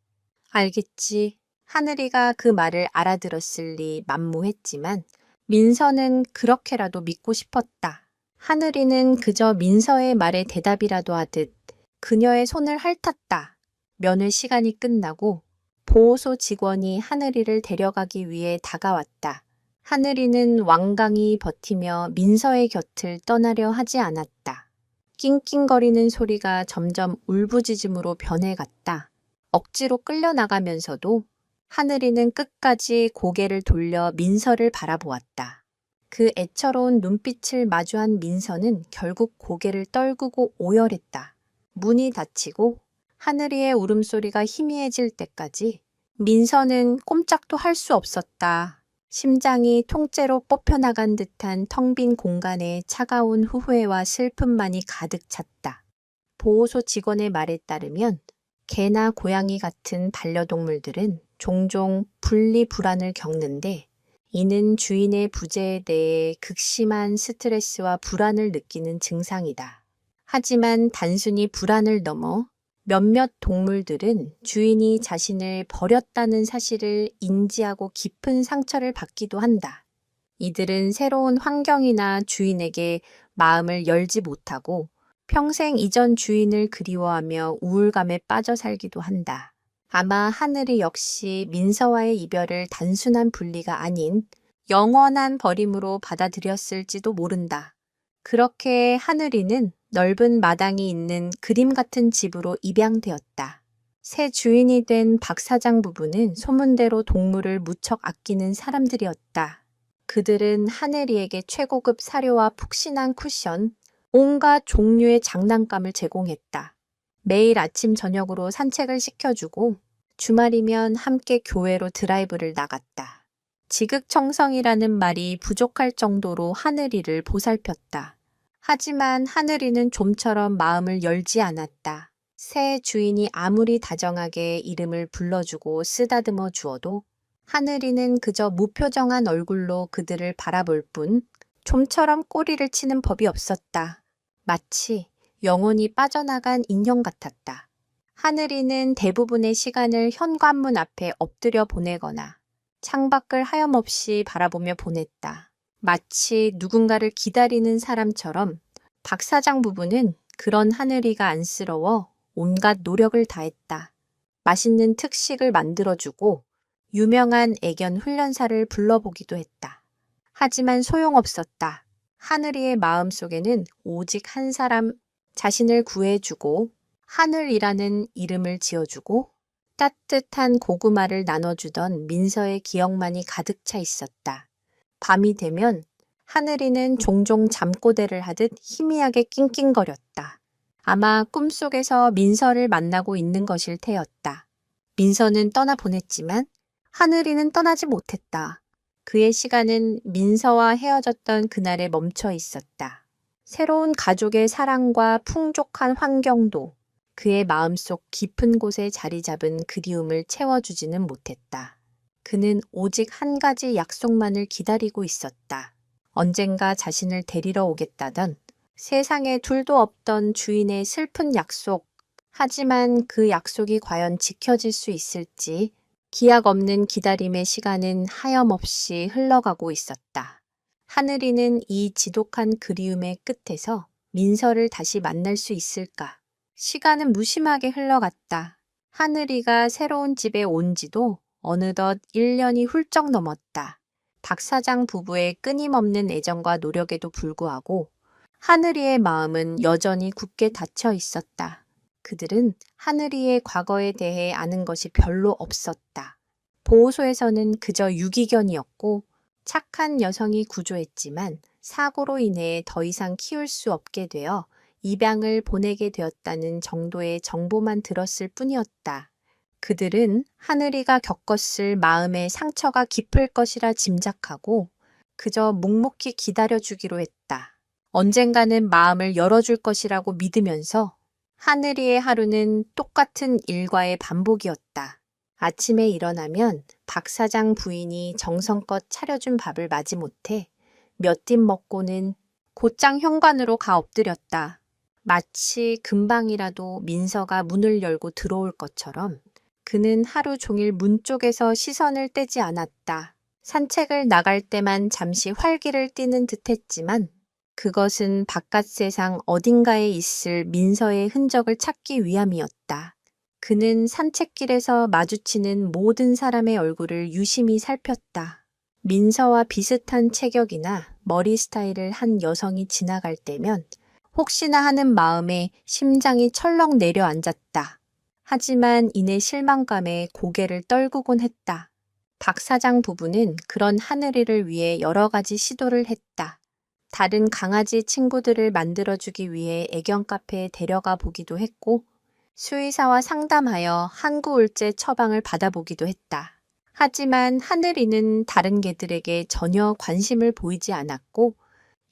알겠지? 하늘이가 그 말을 알아들었을 리 만무했지만 민서는 그렇게라도 믿고 싶었다. 하늘이는 그저 민서의 말에 대답이라도 하듯 그녀의 손을 핥았다. 면회 시간이 끝나고 보호소 직원이 하늘이를 데려가기 위해 다가왔다. 하늘이는 완강히 버티며 민서의 곁을 떠나려 하지 않았다. 낑낑거리는 소리가 점점 울부짖음으로 변해갔다. 억지로 끌려나가면서도 하늘이는 끝까지 고개를 돌려 민서를 바라보았다. 그 애처로운 눈빛을 마주한 민서는 결국 고개를 떨구고 오열했다. 문이 닫히고 하늘이의 울음소리가 희미해질 때까지 민서는 꼼짝도 할 수 없었다. 심장이 통째로 뽑혀나간 듯한 텅 빈 공간에 차가운 후회와 슬픔만이 가득 찼다. 보호소 직원의 말에 따르면 개나 고양이 같은 반려동물들은 종종 분리불안을 겪는데 이는 주인의 부재에 대해 극심한 스트레스와 불안을 느끼는 증상이다. 하지만 단순히 불안을 넘어 몇몇 동물들은 주인이 자신을 버렸다는 사실을 인지하고 깊은 상처를 받기도 한다. 이들은 새로운 환경이나 주인에게 마음을 열지 못하고 평생 이전 주인을 그리워하며 우울감에 빠져 살기도 한다. 아마 하늘이 역시 민서와의 이별을 단순한 분리가 아닌 영원한 버림으로 받아들였을지도 모른다. 그렇게 하늘이는 넓은 마당이 있는 그림 같은 집으로 입양되었다. 새 주인이 된 박 사장 부부는 소문대로 동물을 무척 아끼는 사람들이었다. 그들은 하늘이에게 최고급 사료와 푹신한 쿠션, 온갖 종류의 장난감을 제공했다. 매일 아침 저녁으로 산책을 시켜주고 주말이면 함께 교회로 드라이브를 나갔다. 지극정성이라는 말이 부족할 정도로 하늘이를 보살폈다. 하지만 하늘이는 좀처럼 마음을 열지 않았다. 새 주인이 아무리 다정하게 이름을 불러주고 쓰다듬어 주어도 하늘이는 그저 무표정한 얼굴로 그들을 바라볼 뿐 좀처럼 꼬리를 치는 법이 없었다. 마치 영혼이 빠져나간 인형 같았다. 하늘이는 대부분의 시간을 현관문 앞에 엎드려 보내거나 창밖을 하염없이 바라보며 보냈다. 마치 누군가를 기다리는 사람처럼 박 사장 부부는 그런 하늘이가 안쓰러워 온갖 노력을 다했다. 맛있는 특식을 만들어주고 유명한 애견 훈련사를 불러보기도 했다. 하지만 소용없었다. 하늘이의 마음속에는 오직 한 사람, 자신을 구해주고 하늘이라는 이름을 지어주고 따뜻한 고구마를 나눠주던 민서의 기억만이 가득 차 있었다. 밤이 되면 하늘이는 종종 잠꼬대를 하듯 희미하게 낑낑거렸다. 아마 꿈속에서 민서를 만나고 있는 것일 테였다. 민서는 떠나보냈지만 하늘이는 떠나지 못했다. 그의 시간은 민서와 헤어졌던 그날에 멈춰 있었다. 새로운 가족의 사랑과 풍족한 환경도 그의 마음속 깊은 곳에 자리 잡은 그리움을 채워주지는 못했다. 그는 오직 한 가지 약속만을 기다리고 있었다. 언젠가 자신을 데리러 오겠다던 세상에 둘도 없던 주인의 슬픈 약속. 하지만 그 약속이 과연 지켜질 수 있을지 기약 없는 기다림의 시간은 하염없이 흘러가고 있었다. 하늘이는 이 지독한 그리움의 끝에서 민서를 다시 만날 수 있을까? 시간은 무심하게 흘러갔다. 하늘이가 새로운 집에 온 지도 어느덧 1년이 훌쩍 넘었다. 박 사장 부부의 끊임없는 애정과 노력에도 불구하고 하늘이의 마음은 여전히 굳게 닫혀 있었다. 그들은 하늘이의 과거에 대해 아는 것이 별로 없었다. 보호소에서는 그저 유기견이었고 착한 여성이 구조했지만 사고로 인해 더 이상 키울 수 없게 되어 입양을 보내게 되었다는 정도의 정보만 들었을 뿐이었다. 그들은 하늘이가 겪었을 마음의 상처가 깊을 것이라 짐작하고 그저 묵묵히 기다려주기로 했다. 언젠가는 마음을 열어줄 것이라고 믿으면서 하늘이의 하루는 똑같은 일과의 반복이었다. 아침에 일어나면 박 사장 부인이 정성껏 차려준 밥을 마지 못해 몇 입 먹고는 곧장 현관으로 가 엎드렸다. 마치 금방이라도 민서가 문을 열고 들어올 것처럼 그는 하루 종일 문 쪽에서 시선을 떼지 않았다. 산책을 나갈 때만 잠시 활기를 띠는 듯했지만 그것은 바깥 세상 어딘가에 있을 민서의 흔적을 찾기 위함이었다. 그는 산책길에서 마주치는 모든 사람의 얼굴을 유심히 살폈다. 민서와 비슷한 체격이나 머리 스타일을 한 여성이 지나갈 때면 혹시나 하는 마음에 심장이 철렁 내려앉았다. 하지만 이내 실망감에 고개를 떨구곤 했다. 박 사장 부부는 그런 하늘이를 위해 여러 가지 시도를 했다. 다른 강아지 친구들을 만들어주기 위해 애견 카페에 데려가 보기도 했고 수의사와 상담하여 항구울제 처방을 받아보기도 했다. 하지만 하늘이는 다른 개들에게 전혀 관심을 보이지 않았고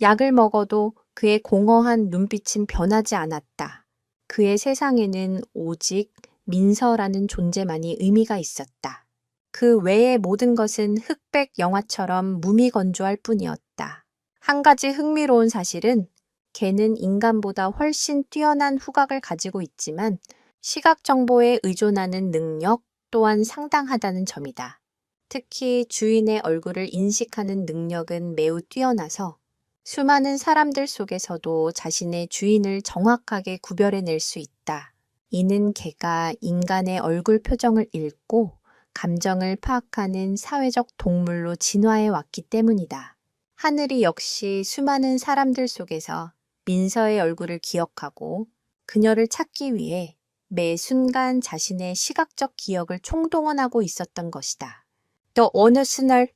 약을 먹어도 그의 공허한 눈빛은 변하지 않았다. 그의 세상에는 오직 민서라는 존재만이 의미가 있었다. 그 외의 모든 것은 흑백 영화처럼 무미건조할 뿐이었다. 한 가지 흥미로운 사실은 개는 인간보다 훨씬 뛰어난 후각을 가지고 있지만 시각 정보에 의존하는 능력 또한 상당하다는 점이다. 특히 주인의 얼굴을 인식하는 능력은 매우 뛰어나서 수많은 사람들 속에서도 자신의 주인을 정확하게 구별해낼 수 있다. 이는 개가 인간의 얼굴 표정을 읽고 감정을 파악하는 사회적 동물로 진화해 왔기 때문이다. 하늘이 역시 수많은 사람들 속에서 민서의 얼굴을 기억하고 그녀를 찾기 위해 매 순간 자신의 시각적 기억을 총동원하고 있었던 것이다. 또 어느 날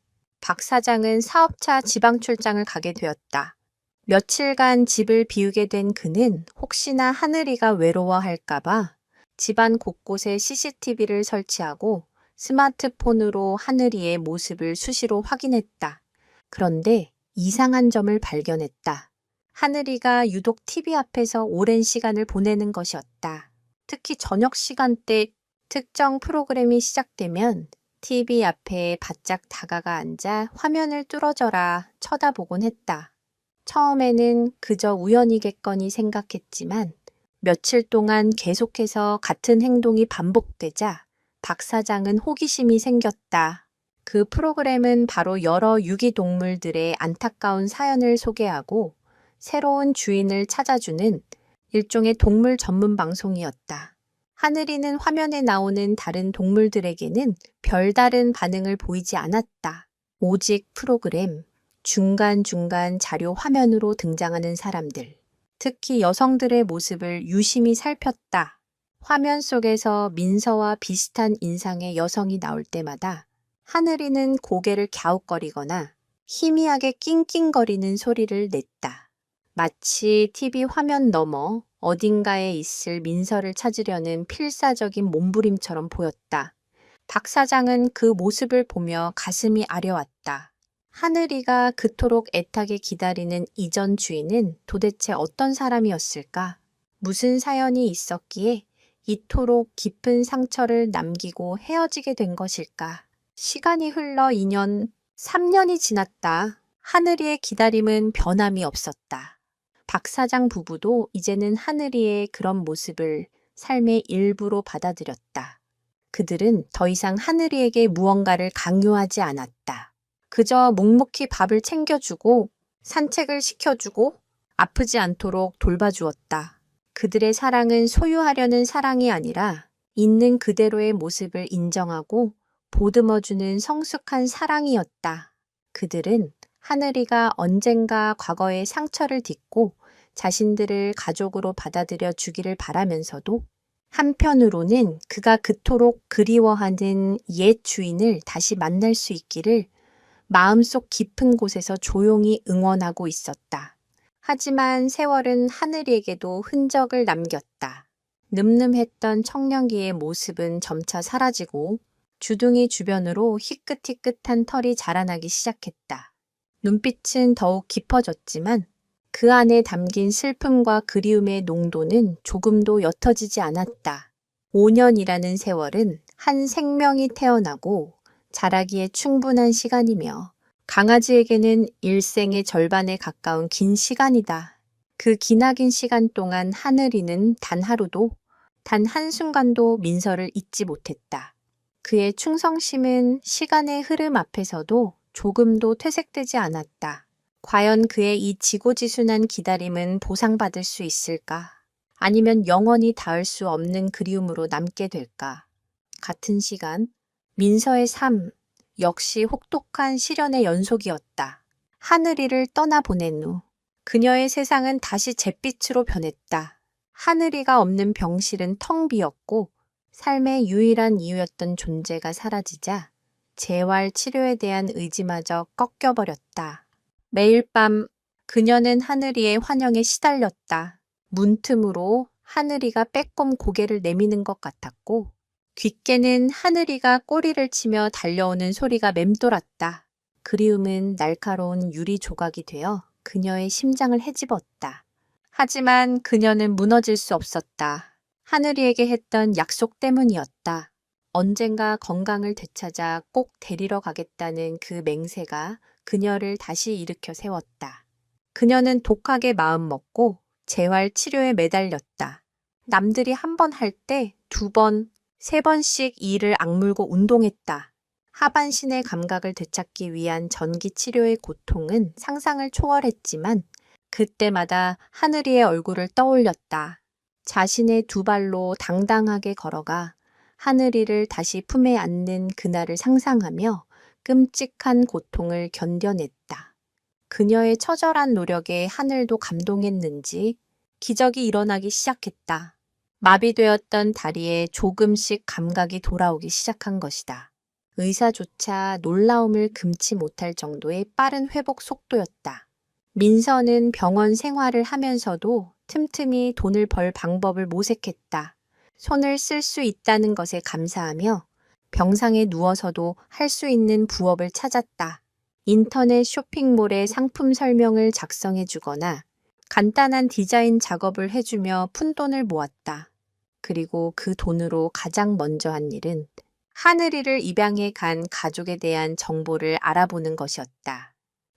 박 사장은 사업차 지방 출장을 가게 되었다. 며칠간 집을 비우게 된 그는 혹시나 하늘이가 외로워할까봐 집안 곳곳에 CCTV를 설치하고 스마트폰으로 하늘이의 모습을 수시로 확인했다. 그런데 이상한 점을 발견했다. 하늘이가 유독 TV 앞에서 오랜 시간을 보내는 것이었다. 특히 저녁 시간대 특정 프로그램이 시작되면 TV 앞에 바짝 다가가 앉아 화면을 뚫어져라 쳐다보곤 했다. 처음에는 그저 우연이겠거니 생각했지만 며칠 동안 계속해서 같은 행동이 반복되자 박 사장은 호기심이 생겼다. 그 프로그램은 바로 여러 유기동물들의 안타까운 사연을 소개하고 새로운 주인을 찾아주는 일종의 동물 전문 방송이었다. 하늘이는 화면에 나오는 다른 동물들에게는 별다른 반응을 보이지 않았다. 오직 프로그램, 중간중간 자료 화면으로 등장하는 사람들, 특히 여성들의 모습을 유심히 살폈다. 화면 속에서 민서와 비슷한 인상의 여성이 나올 때마다 하늘이는 고개를 갸웃거리거나 희미하게 낑낑거리는 소리를 냈다. 마치 TV 화면 너머 어딘가에 있을 민서를 찾으려는 필사적인 몸부림처럼 보였다. 박 사장은 그 모습을 보며 가슴이 아려왔다. 하늘이가 그토록 애타게 기다리는 이전 주인은 도대체 어떤 사람이었을까? 무슨 사연이 있었기에 이토록 깊은 상처를 남기고 헤어지게 된 것일까? 시간이 흘러 2년, 3년이 지났다. 하늘이의 기다림은 변함이 없었다. 박 사장 부부도 이제는 하늘이의 그런 모습을 삶의 일부로 받아들였다. 그들은 더 이상 하늘이에게 무언가를 강요하지 않았다. 그저 묵묵히 밥을 챙겨주고 산책을 시켜주고 아프지 않도록 돌봐주었다. 그들의 사랑은 소유하려는 사랑이 아니라 있는 그대로의 모습을 인정하고 보듬어주는 성숙한 사랑이었다. 그들은 하늘이가 언젠가 과거의 상처를 딛고 자신들을 가족으로 받아들여 주기를 바라면서도 한편으로는 그가 그토록 그리워하는 옛 주인을 다시 만날 수 있기를 마음속 깊은 곳에서 조용히 응원하고 있었다. 하지만 세월은 하늘이에게도 흔적을 남겼다. 늠름했던 청년기의 모습은 점차 사라지고 주둥이 주변으로 희끗희끗한 털이 자라나기 시작했다. 눈빛은 더욱 깊어졌지만 그 안에 담긴 슬픔과 그리움의 농도는 조금도 옅어지지 않았다. 5년이라는 세월은 한 생명이 태어나고 자라기에 충분한 시간이며 강아지에게는 일생의 절반에 가까운 긴 시간이다. 그 기나긴 시간 동안 하늘이는 단 하루도, 단 한순간도 민서를 잊지 못했다. 그의 충성심은 시간의 흐름 앞에서도 조금도 퇴색되지 않았다. 과연 그의 이 지고지순한 기다림은 보상받을 수 있을까? 아니면 영원히 닿을 수 없는 그리움으로 남게 될까? 같은 시간, 민서의 삶 역시 혹독한 시련의 연속이었다. 하늘이를 떠나보낸 후 그녀의 세상은 다시 잿빛으로 변했다. 하늘이가 없는 병실은 텅 비었고 삶의 유일한 이유였던 존재가 사라지자 재활 치료에 대한 의지마저 꺾여버렸다. 매일 밤 그녀는 하늘이의 환영에 시달렸다. 문틈으로 하늘이가 빼꼼 고개를 내미는 것 같았고 귓게는 하늘이가 꼬리를 치며 달려오는 소리가 맴돌았다. 그리움은 날카로운 유리 조각이 되어 그녀의 심장을 헤집었다. 하지만 그녀는 무너질 수 없었다. 하늘이에게 했던 약속 때문이었다. 언젠가 건강을 되찾아 꼭 데리러 가겠다는 그 맹세가 그녀를 다시 일으켜 세웠다. 그녀는 독하게 마음먹고 재활 치료에 매달렸다. 남들이 한 번 할 때 2번, 3번씩 이를 악물고 운동했다. 하반신의 감각을 되찾기 위한 전기 치료의 고통은 상상을 초월했지만 그때마다 하늘이의 얼굴을 떠올렸다. 자신의 2발로 당당하게 걸어가 하늘이를 다시 품에 안는 그날을 상상하며 끔찍한 고통을 견뎌냈다. 그녀의 처절한 노력에 하늘도 감동했는지 기적이 일어나기 시작했다. 마비되었던 다리에 조금씩 감각이 돌아오기 시작한 것이다. 의사조차 놀라움을 금치 못할 정도의 빠른 회복 속도였다. 민서는 병원 생활을 하면서도 틈틈이 돈을 벌 방법을 모색했다. 손을 쓸 수 있다는 것에 감사하며 병상에 누워서도 할 수 있는 부업을 찾았다. 인터넷 쇼핑몰에 상품 설명을 작성해 주거나 간단한 디자인 작업을 해주며 푼돈을 모았다. 그리고 그 돈으로 가장 먼저 한 일은 하늘이를 입양해 간 가족에 대한 정보를 알아보는 것이었다.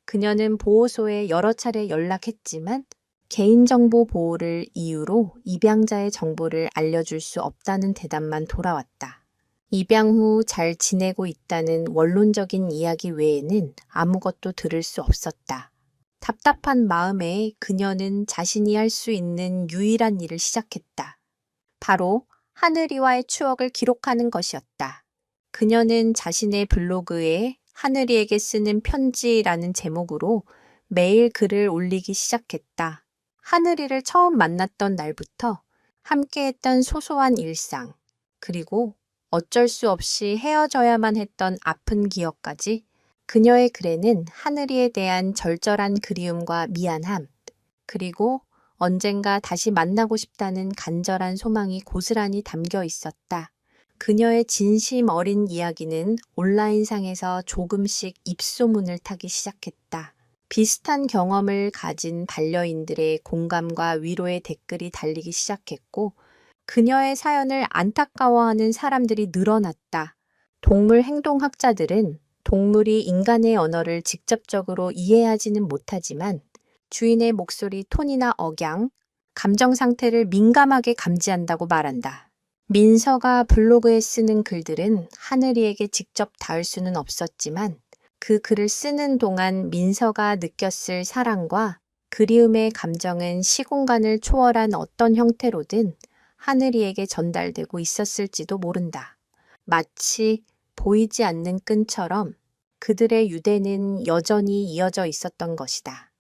그녀는 보호소에 여러 차례 연락했지만 개인정보 보호를 이유로 입양자의 정보를 알려줄 수 없다는 대답만 돌아왔다. 입양 후 잘 지내고 있다는 원론적인 이야기 외에는 아무것도 들을 수 없었다. 답답한 마음에 그녀는 자신이 할 수 있는 유일한 일을 시작했다. 바로 하늘이와의 추억을 기록하는 것이었다. 그녀는 자신의 블로그에 하늘이에게 쓰는 편지라는 제목으로 매일 글을 올리기 시작했다. 하늘이를 처음 만났던 날부터 함께했던 소소한 일상, 그리고 어쩔 수 없이 헤어져야만 했던 아픈 기억까지 그녀의 글에는 하늘이에 대한 절절한 그리움과 미안함, 그리고 언젠가 다시 만나고 싶다는 간절한 소망이 고스란히 담겨 있었다. 그녀의 진심 어린 이야기는 온라인상에서 조금씩 입소문을 타기 시작했다. 비슷한 경험을 가진 반려인들의 공감과 위로의 댓글이 달리기 시작했고, 그녀의 사연을 안타까워하는 사람들이 늘어났다. 동물 행동학자들은 동물이 인간의 언어를 직접적으로 이해하지는 못하지만 주인의 목소리 톤이나 억양, 감정 상태를 민감하게 감지한다고 말한다. 민서가 블로그에 쓰는 글들은 하늘이에게 직접 닿을 수는 없었지만 그 글을 쓰는 동안 민서가 느꼈을 사랑과 그리움의 감정은 시공간을 초월한 어떤 형태로든 하늘이에게 전달되고 있었을지도 모른다. 마치 보이지 않는 끈처럼 그들의 유대는 여전히 이어져 있었던 것이다.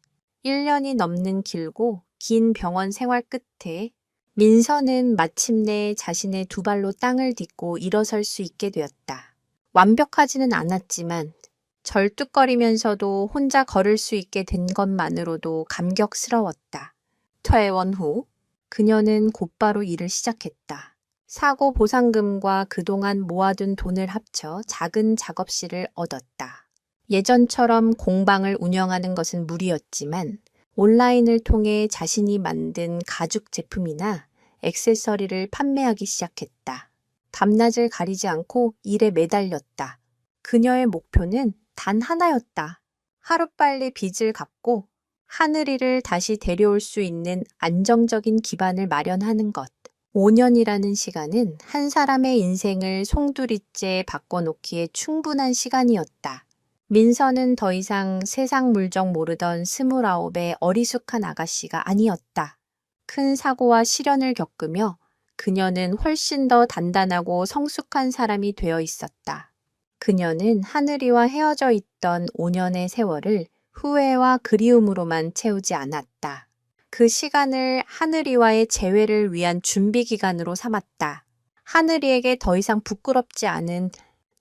1년이 넘는 길고 긴 병원 생활 끝에 민서는 마침내 자신의 두 발로 땅을 딛고 일어설 수 있게 되었다. 완벽하지는 않았지만 절뚝거리면서도 혼자 걸을 수 있게 된 것만으로도 감격스러웠다. 퇴원 후 그녀는 곧바로 일을 시작했다. 사고 보상금과 그동안 모아둔 돈을 합쳐 작은 작업실을 얻었다. 예전처럼 공방을 운영하는 것은 무리였지만 온라인을 통해 자신이 만든 가죽 제품이나 액세서리를 판매하기 시작했다. 밤낮을 가리지 않고 일에 매달렸다. 그녀의 목표는 단 하나였다. 하루빨리 빚을 갚고 하늘이를 다시 데려올 수 있는 안정적인 기반을 마련하는 것. 5년이라는 시간은 한 사람의 인생을 송두리째 바꿔놓기에 충분한 시간이었다. 민서는 더 이상 세상 물정 모르던 29의 어리숙한 아가씨가 아니었다. 큰 사고와 시련을 겪으며 그녀는 훨씬 더 단단하고 성숙한 사람이 되어 있었다. 그녀는 하늘이와 헤어져 있던 5년의 세월을 후회와 그리움으로만 채우지 않았다. 그 시간을 하늘이와의 재회를 위한 준비 기간으로 삼았다. 하늘이에게 더 이상 부끄럽지 않은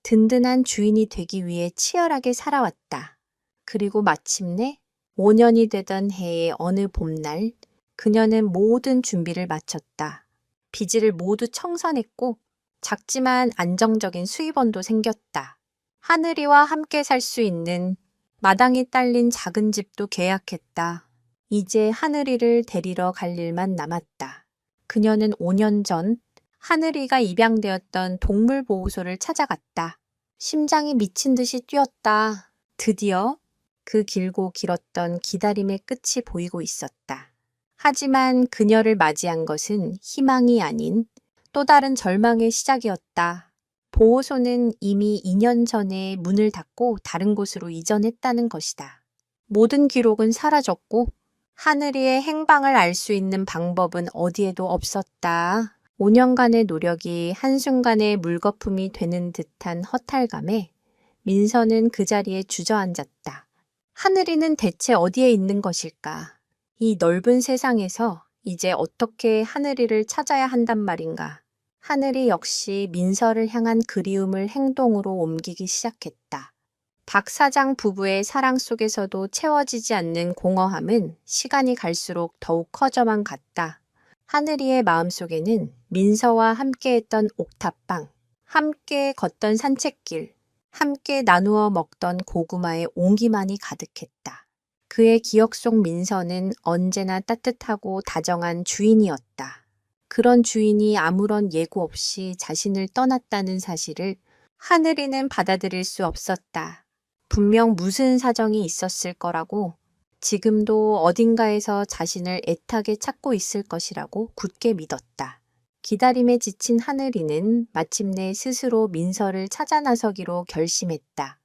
든든한 주인이 되기 위해 치열하게 살아왔다. 그리고 마침내 5년이 되던 해의 어느 봄날, 그녀는 모든 준비를 마쳤다. 빚을 모두 청산했고 작지만 안정적인 수입원도 생겼다. 하늘이와 함께 살 수 있는 마당이 딸린 작은 집도 계약했다. 이제 하늘이를 데리러 갈 일만 남았다. 그녀는 5년 전 하늘이가 입양되었던 동물보호소를 찾아갔다. 심장이 미친 듯이 뛰었다. 드디어 그 길고 길었던 기다림의 끝이 보이고 있었다. 하지만 그녀를 맞이한 것은 희망이 아닌 또 다른 절망의 시작이었다. 보호소는 이미 2년 전에 문을 닫고 다른 곳으로 이전했다는 것이다. 모든 기록은 사라졌고 하늘이의 행방을 알 수 있는 방법은 어디에도 없었다. 5년간의 노력이 한순간에 물거품이 되는 듯한 허탈감에 민서는 그 자리에 주저앉았다. 하늘이는 대체 어디에 있는 것일까? 이 넓은 세상에서 이제 어떻게 하늘이를 찾아야 한단 말인가? 하늘이 역시 민서를 향한 그리움을 행동으로 옮기기 시작했다. 박 사장 부부의 사랑 속에서도 채워지지 않는 공허함은 시간이 갈수록 더욱 커져만 갔다. 하늘이의 마음속에는 민서와 함께했던 옥탑방, 함께 걷던 산책길, 함께 나누어 먹던 고구마의 온기만이 가득했다. 그의 기억 속 민서는 언제나 따뜻하고 다정한 주인이었다. 그런 주인이 아무런 예고 없이 자신을 떠났다는 사실을 하늘이는 받아들일 수 없었다. 분명 무슨 사정이 있었을 거라고, 지금도 어딘가에서 자신을 애타게 찾고 있을 것이라고 굳게 믿었다. 기다림에 지친 하늘이는 마침내 스스로 민서를 찾아 나서기로 결심했다.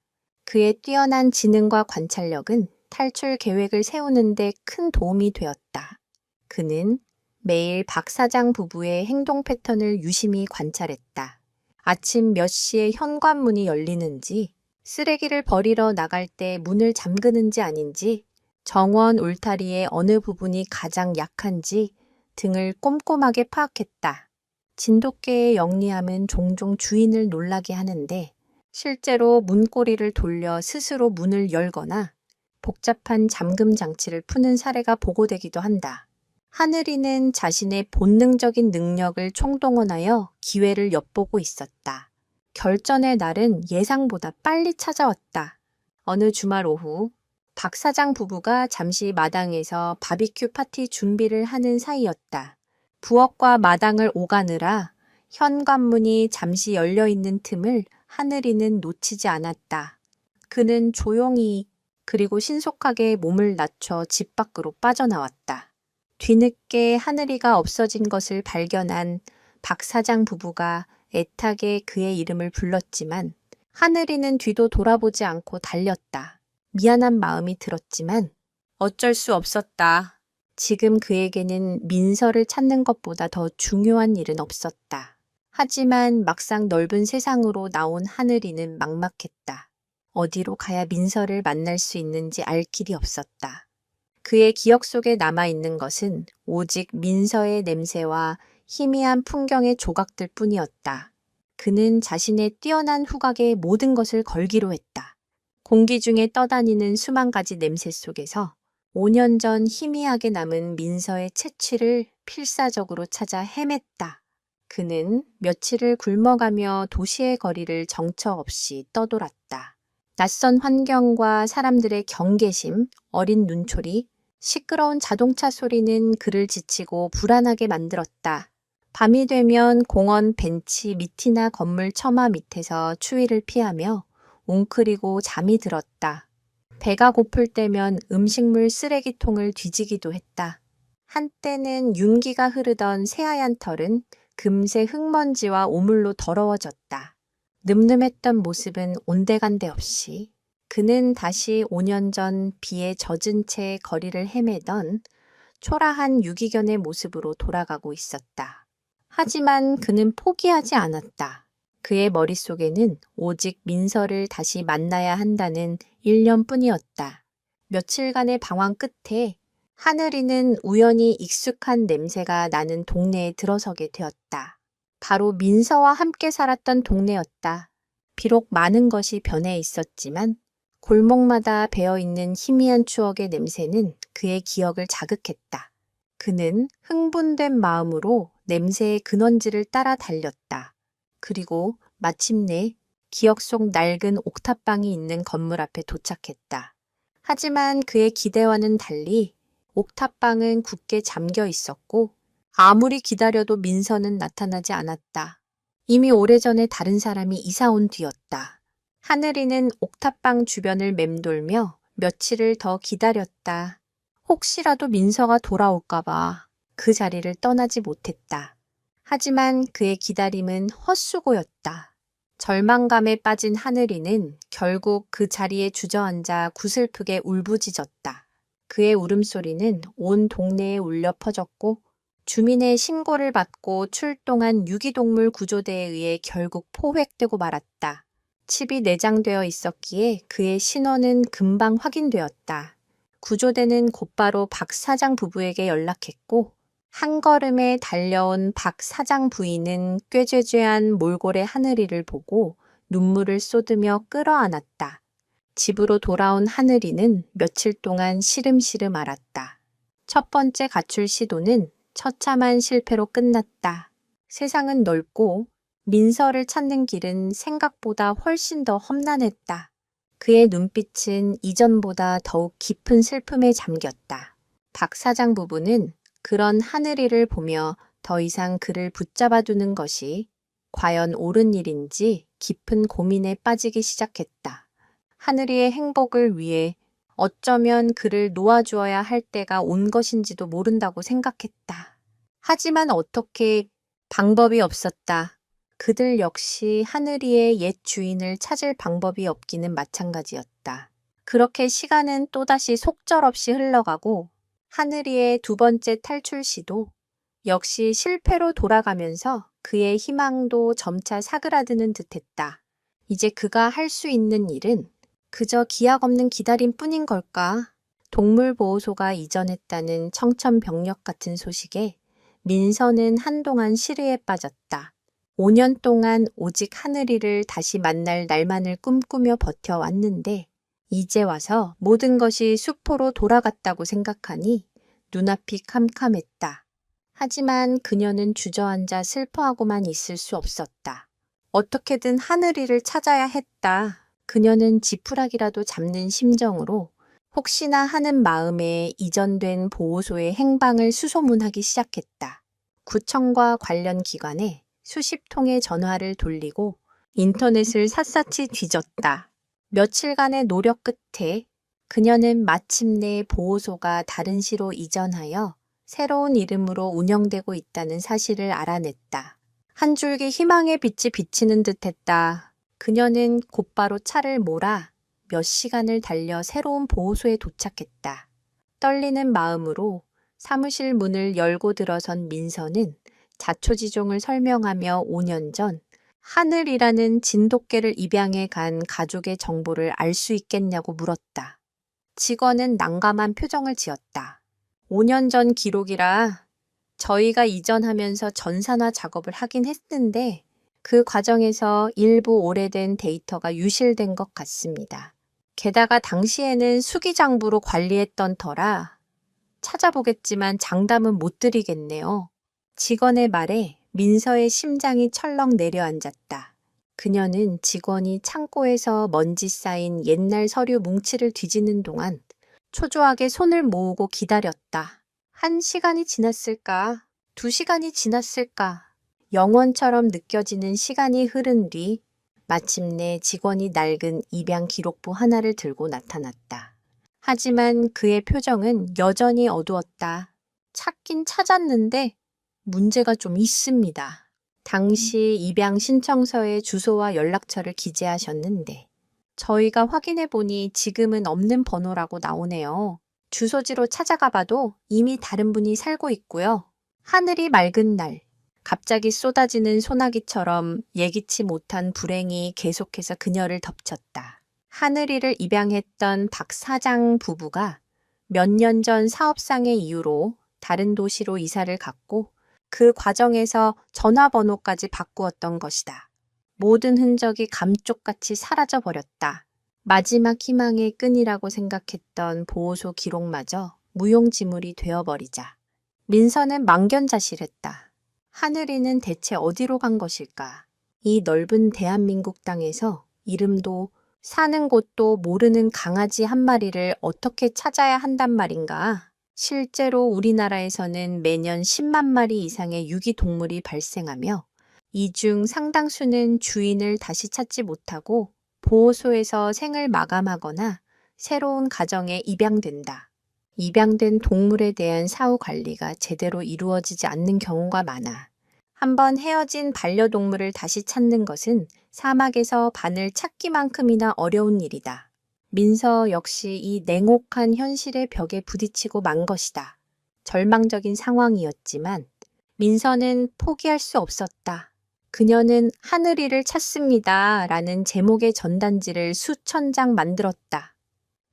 그의 뛰어난 지능과 관찰력은 탈출 계획을 세우는데 큰 도움이 되었다. 그는 매일 박 사장 부부의 행동 패턴을 유심히 관찰했다. 아침 몇 시에 현관문이 열리는지, 쓰레기를 버리러 나갈 때 문을 잠그는지 아닌지, 정원 울타리의 어느 부분이 가장 약한지 등을 꼼꼼하게 파악했다. 진돗개의 영리함은 종종 주인을 놀라게 하는데 실제로 문고리를 돌려 스스로 문을 열거나 복잡한 잠금 장치를 푸는 사례가 보고되기도 한다. 하늘이는 자신의 본능적인 능력을 총동원하여 기회를 엿보고 있었다. 결전의 날은 예상보다 빨리 찾아왔다. 어느 주말 오후 박 사장 부부가 잠시 마당에서 바비큐 파티 준비를 하는 사이였다. 부엌과 마당을 오가느라 현관문이 잠시 열려있는 틈을 하늘이는 놓치지 않았다. 그는 조용히 그리고 신속하게 몸을 낮춰 집 밖으로 빠져나왔다. 뒤늦게 하늘이가 없어진 것을 발견한 박 사장 부부가 애타게 그의 이름을 불렀지만 하늘이는 뒤도 돌아보지 않고 달렸다. 미안한 마음이 들었지만 어쩔 수 없었다. 지금 그에게는 민서를 찾는 것보다 더 중요한 일은 없었다. 하지만 막상 넓은 세상으로 나온 하늘이는 막막했다. 어디로 가야 민서를 만날 수 있는지 알 길이 없었다. 그의 기억 속에 남아있는 것은 오직 민서의 냄새와 희미한 풍경의 조각들 뿐이었다. 그는 자신의 뛰어난 후각에 모든 것을 걸기로 했다. 공기 중에 떠다니는 수만 가지 냄새 속에서 5년 전 희미하게 남은 민서의 채취를 필사적으로 찾아 헤맸다. 그는 며칠을 굶어가며 도시의 거리를 정처 없이 떠돌았다. 낯선 환경과 사람들의 경계심, 어린 눈초리, 시끄러운 자동차 소리는 그를 지치고 불안하게 만들었다. 밤이 되면 공원 벤치 밑이나 건물 처마 밑에서 추위를 피하며 웅크리고 잠이 들었다. 배가 고플 때면 음식물 쓰레기통을 뒤지기도 했다. 한때는 윤기가 흐르던 새하얀 털은 금세 흙먼지와 오물로 더러워졌다. 늠름했던 모습은 온데간데 없이 그는 다시 5년 전 비에 젖은 채 거리를 헤매던 초라한 유기견의 모습으로 돌아가고 있었다. 하지만 그는 포기하지 않았다. 그의 머릿속에는 오직 민서를 다시 만나야 한다는 일념뿐이었다. 며칠간의 방황 끝에 하늘이는 우연히 익숙한 냄새가 나는 동네에 들어서게 되었다. 바로 민서와 함께 살았던 동네였다. 비록 많은 것이 변해 있었지만 골목마다 배어있는 희미한 추억의 냄새는 그의 기억을 자극했다. 그는 흥분된 마음으로 냄새의 근원지를 따라 달렸다. 그리고 마침내 기억 속 낡은 옥탑방이 있는 건물 앞에 도착했다. 하지만 그의 기대와는 달리 옥탑방은 굳게 잠겨 있었고 아무리 기다려도 민서는 나타나지 않았다. 이미 오래전에 다른 사람이 이사 온 뒤였다. 하늘이는 옥탑방 주변을 맴돌며 며칠을 더 기다렸다. 혹시라도 민서가 돌아올까봐 그 자리를 떠나지 못했다. 하지만 그의 기다림은 헛수고였다. 절망감에 빠진 하늘이는 결국 그 자리에 주저앉아 구슬프게 울부짖었다. 그의 울음소리는 온 동네에 울려 퍼졌고 주민의 신고를 받고 출동한 유기동물 구조대에 의해 결국 포획되고 말았다. 칩이 내장되어 있었기에 그의 신원은 금방 확인되었다. 구조대는 곧바로 박 사장 부부에게 연락했고 한 걸음에 달려온 박 사장 부인은 꾀죄죄한 몰골의 하늘이를 보고 눈물을 쏟으며 끌어안았다. 집으로 돌아온 하늘이는 며칠 동안 시름시름 앓았다. 첫 번째 가출 시도는 처참한 실패로 끝났다. 세상은 넓고 민서를 찾는 길은 생각보다 훨씬 더 험난했다. 그의 눈빛은 이전보다 더욱 깊은 슬픔에 잠겼다. 박 사장 부부는 그런 하늘이를 보며 더 이상 그를 붙잡아두는 것이 과연 옳은 일인지 깊은 고민에 빠지기 시작했다. 하늘이의 행복을 위해 어쩌면 그를 놓아주어야 할 때가 온 것인지도 모른다고 생각했다. 하지만 어떻게 방법이 없었다. 그들 역시 하늘이의 옛 주인을 찾을 방법이 없기는 마찬가지였다. 그렇게 시간은 또다시 속절없이 흘러가고 하늘이의 두 번째 탈출 시도 역시 실패로 돌아가면서 그의 희망도 점차 사그라드는 듯했다. 이제 그가 할 수 있는 일은 그저 기약 없는 기다림뿐인 걸까? 동물보호소가 이전했다는 청천벽력 같은 소식에 민서는 한동안 시르에 빠졌다. 5년 동안 오직 하늘이를 다시 만날 날만을 꿈꾸며 버텨왔는데 이제 와서 모든 것이 수포로 돌아갔다고 생각하니 눈앞이 캄캄했다. 하지만 그녀는 주저앉아 슬퍼하고만 있을 수 없었다. 어떻게든 하늘이를 찾아야 했다. 그녀는 지푸라기라도 잡는 심정으로 혹시나 하는 마음에 이전된 보호소의 행방을 수소문하기 시작했다. 구청과 관련 기관에 수십 통의 전화를 돌리고 인터넷을 샅샅이 뒤졌다. 며칠간의 노력 끝에 그녀는 마침내 보호소가 다른 시로 이전하여 새로운 이름으로 운영되고 있다는 사실을 알아냈다. 한 줄기 희망의 빛이 비치는 듯했다. 그녀는 곧바로 차를 몰아 몇 시간을 달려 새로운 보호소에 도착했다. 떨리는 마음으로 사무실 문을 열고 들어선 민서는 자초지종을 설명하며 5년 전 하늘이라는 진돗개를 입양해 간 가족의 정보를 알 수 있겠냐고 물었다. 직원은 난감한 표정을 지었다. 5년 전 기록이라 저희가 이전하면서 전산화 작업을 하긴 했는데 그 과정에서 일부 오래된 데이터가 유실된 것 같습니다. 게다가 당시에는 수기장부로 관리했던 터라 찾아보겠지만 장담은 못 드리겠네요. 직원의 말에 민서의 심장이 철렁 내려앉았다. 그녀는 직원이 창고에서 먼지 쌓인 옛날 서류 뭉치를 뒤지는 동안 초조하게 손을 모으고 기다렸다. 1시간이 지났을까? 2시간이 지났을까? 영원처럼 느껴지는 시간이 흐른 뒤 마침내 직원이 낡은 입양 기록부 하나를 들고 나타났다. 하지만 그의 표정은 여전히 어두웠다. 찾긴 찾았는데 문제가 좀 있습니다. 당시 입양 신청서에 주소와 연락처를 기재하셨는데 저희가 확인해 보니 지금은 없는 번호라고 나오네요. 주소지로 찾아가 봐도 이미 다른 분이 살고 있고요. 하늘이 맑은 날, 갑자기 쏟아지는 소나기처럼 예기치 못한 불행이 계속해서 그녀를 덮쳤다. 하늘이를 입양했던 박 사장 부부가 몇 년 전 사업상의 이유로 다른 도시로 이사를 갔고 그 과정에서 전화번호까지 바꾸었던 것이다. 모든 흔적이 감쪽같이 사라져 버렸다. 마지막 희망의 끈이라고 생각했던 보호소 기록마저 무용지물이 되어버리자 민서는 망견자실했다. 하늘이는 대체 어디로 간 것일까? 이 넓은 대한민국 땅에서 이름도 사는 곳도 모르는 강아지 한 마리를 어떻게 찾아야 한단 말인가? 실제로 우리나라에서는 매년 10만 마리 이상의 유기동물이 발생하며 이 중 상당수는 주인을 다시 찾지 못하고 보호소에서 생을 마감하거나 새로운 가정에 입양된다. 입양된 동물에 대한 사후 관리가 제대로 이루어지지 않는 경우가 많아. 한번 헤어진 반려동물을 다시 찾는 것은 사막에서 바늘 찾기만큼이나 어려운 일이다. 민서 역시 이 냉혹한 현실의 벽에 부딪히고 만 것이다. 절망적인 상황이었지만 민서는 포기할 수 없었다. 그녀는 하늘이를 찾습니다. 라는 제목의 전단지를 수천 장 만들었다.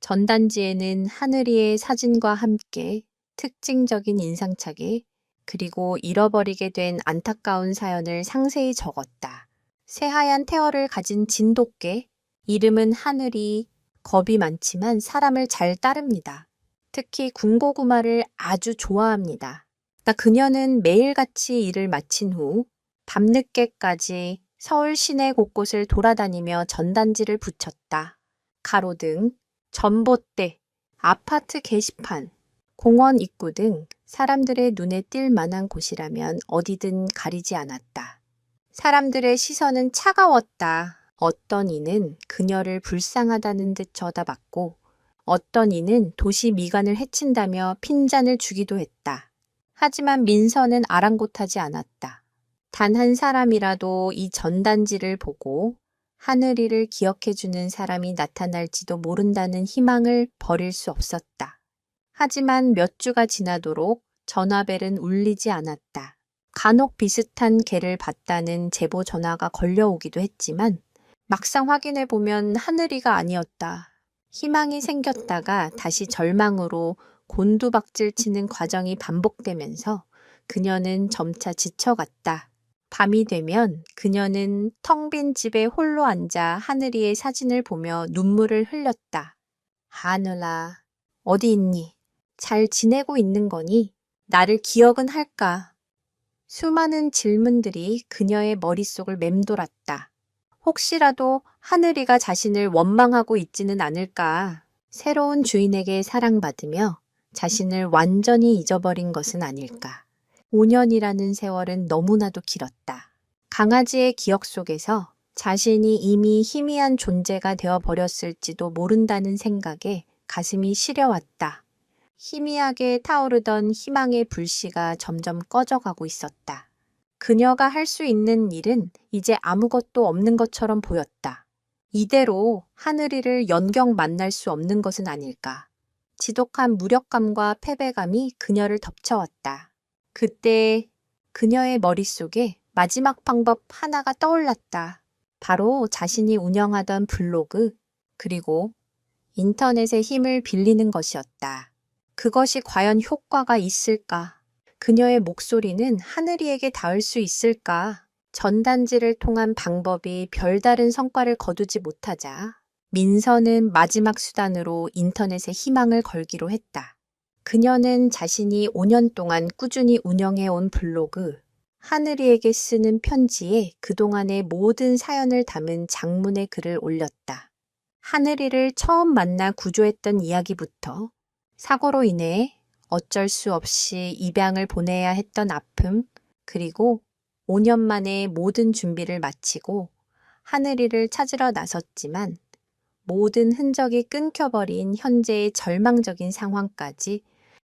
전단지에는 하늘이의 사진과 함께 특징적인 인상착에 그리고 잃어버리게 된 안타까운 사연을 상세히 적었다. 새하얀 태어를 가진 진돗개, 이름은 하늘이, 겁이 많지만 사람을 잘 따릅니다. 특히 군고구마를 아주 좋아합니다. 그녀는 매일같이 일을 마친 후 밤늦게까지 서울 시내 곳곳을 돌아다니며 전단지를 붙였다. 가로등, 전봇대, 아파트 게시판, 공원 입구 등 사람들의 눈에 띌 만한 곳이라면 어디든 가리지 않았다. 사람들의 시선은 차가웠다. 어떤 이는 그녀를 불쌍하다는 듯 쳐다봤고 어떤 이는 도시 미관을 해친다며 핀잔을 주기도 했다. 하지만 민서는 아랑곳하지 않았다. 단 한 사람이라도 이 전단지를 보고 하늘이를 기억해주는 사람이 나타날지도 모른다는 희망을 버릴 수 없었다. 하지만 몇 주가 지나도록 전화벨은 울리지 않았다. 간혹 비슷한 개를 봤다는 제보 전화가 걸려오기도 했지만 막상 확인해보면 하늘이가 아니었다. 희망이 생겼다가 다시 절망으로 곤두박질 치는 과정이 반복되면서 그녀는 점차 지쳐갔다. 밤이 되면 그녀는 텅 빈 집에 홀로 앉아 하늘이의 사진을 보며 눈물을 흘렸다. 하늘아, 어디 있니? 잘 지내고 있는 거니? 나를 기억은 할까? 수많은 질문들이 그녀의 머릿속을 맴돌았다. 혹시라도 하늘이가 자신을 원망하고 있지는 않을까? 새로운 주인에게 사랑받으며 자신을 완전히 잊어버린 것은 아닐까? 5년이라는 세월은 너무나도 길었다. 강아지의 기억 속에서 자신이 이미 희미한 존재가 되어버렸을지도 모른다는 생각에 가슴이 시려왔다. 희미하게 타오르던 희망의 불씨가 점점 꺼져가고 있었다. 그녀가 할 수 있는 일은 이제 아무것도 없는 것처럼 보였다. 이대로 하늘이를 연경 만날 수 없는 것은 아닐까. 지독한 무력감과 패배감이 그녀를 덮쳐왔다. 그때 그녀의 머릿속에 마지막 방법 하나가 떠올랐다. 바로 자신이 운영하던 블로그, 그리고 인터넷의 힘을 빌리는 것이었다. 그것이 과연 효과가 있을까? 그녀의 목소리는 하늘이에게 닿을 수 있을까? 전단지를 통한 방법이 별다른 성과를 거두지 못하자 민서는 마지막 수단으로 인터넷에 희망을 걸기로 했다. 그녀는 자신이 5년 동안 꾸준히 운영해온 블로그, 하늘이에게 쓰는 편지에 그동안의 모든 사연을 담은 장문의 글을 올렸다. 하늘이를 처음 만나 구조했던 이야기부터 사고로 인해 어쩔 수 없이 입양을 보내야 했던 아픔, 그리고 5년 만에 모든 준비를 마치고 하늘이를 찾으러 나섰지만 모든 흔적이 끊겨버린 현재의 절망적인 상황까지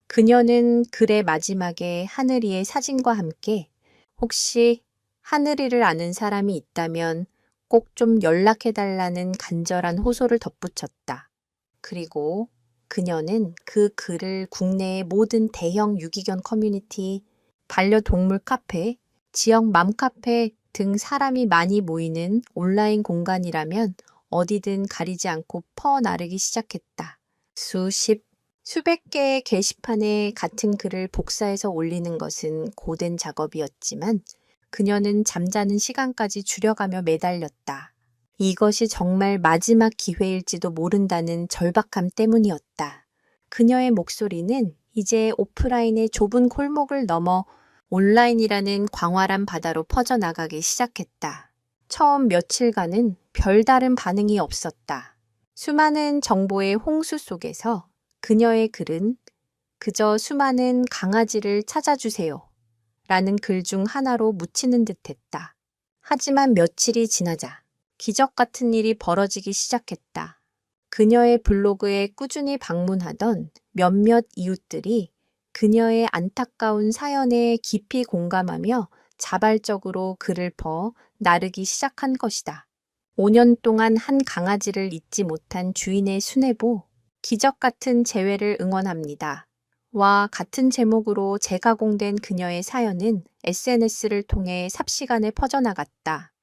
그녀는 글의 마지막에 하늘이의 사진과 함께 혹시 하늘이를 아는 사람이 있다면 꼭 좀 연락해달라는 간절한 호소를 덧붙였다. 그리고 그녀는 그 글을 국내의 모든 대형 유기견 커뮤니티, 반려동물 카페, 지역 맘카페 등 사람이 많이 모이는 온라인 공간이라면 어디든 가리지 않고 퍼나르기 시작했다. 수백 개의 게시판에 같은 글을 복사해서 올리는 것은 고된 작업이었지만 그녀는 잠자는 시간까지 줄여가며 매달렸다. 이것이 정말 마지막 기회일지도 모른다는 절박함 때문이었다. 그녀의 목소리는 이제 오프라인의 좁은 골목을 넘어 온라인이라는 광활한 바다로 퍼져나가기 시작했다. 처음 며칠간은 별다른 반응이 없었다. 수많은 정보의 홍수 속에서 그녀의 글은 그저 수많은 강아지를 찾아주세요 라는 글 중 하나로 묻히는 듯했다. 하지만 며칠이 지나자 기적 같은 일이 벌어지기 시작했다. 그녀의 블로그에 꾸준히 방문하던 몇몇 이웃들이 그녀의 안타까운 사연에 깊이 공감하며 자발적으로 글을 퍼 나르기 시작한 것이다. 5년 동안 한 강아지를 잊지 못한 주인의 수뇌보, 기적 같은 재회를 응원합니다. 와 같은 제목으로 재가공된 그녀의 사연은 SNS를 통해 삽시간에 퍼져나갔다.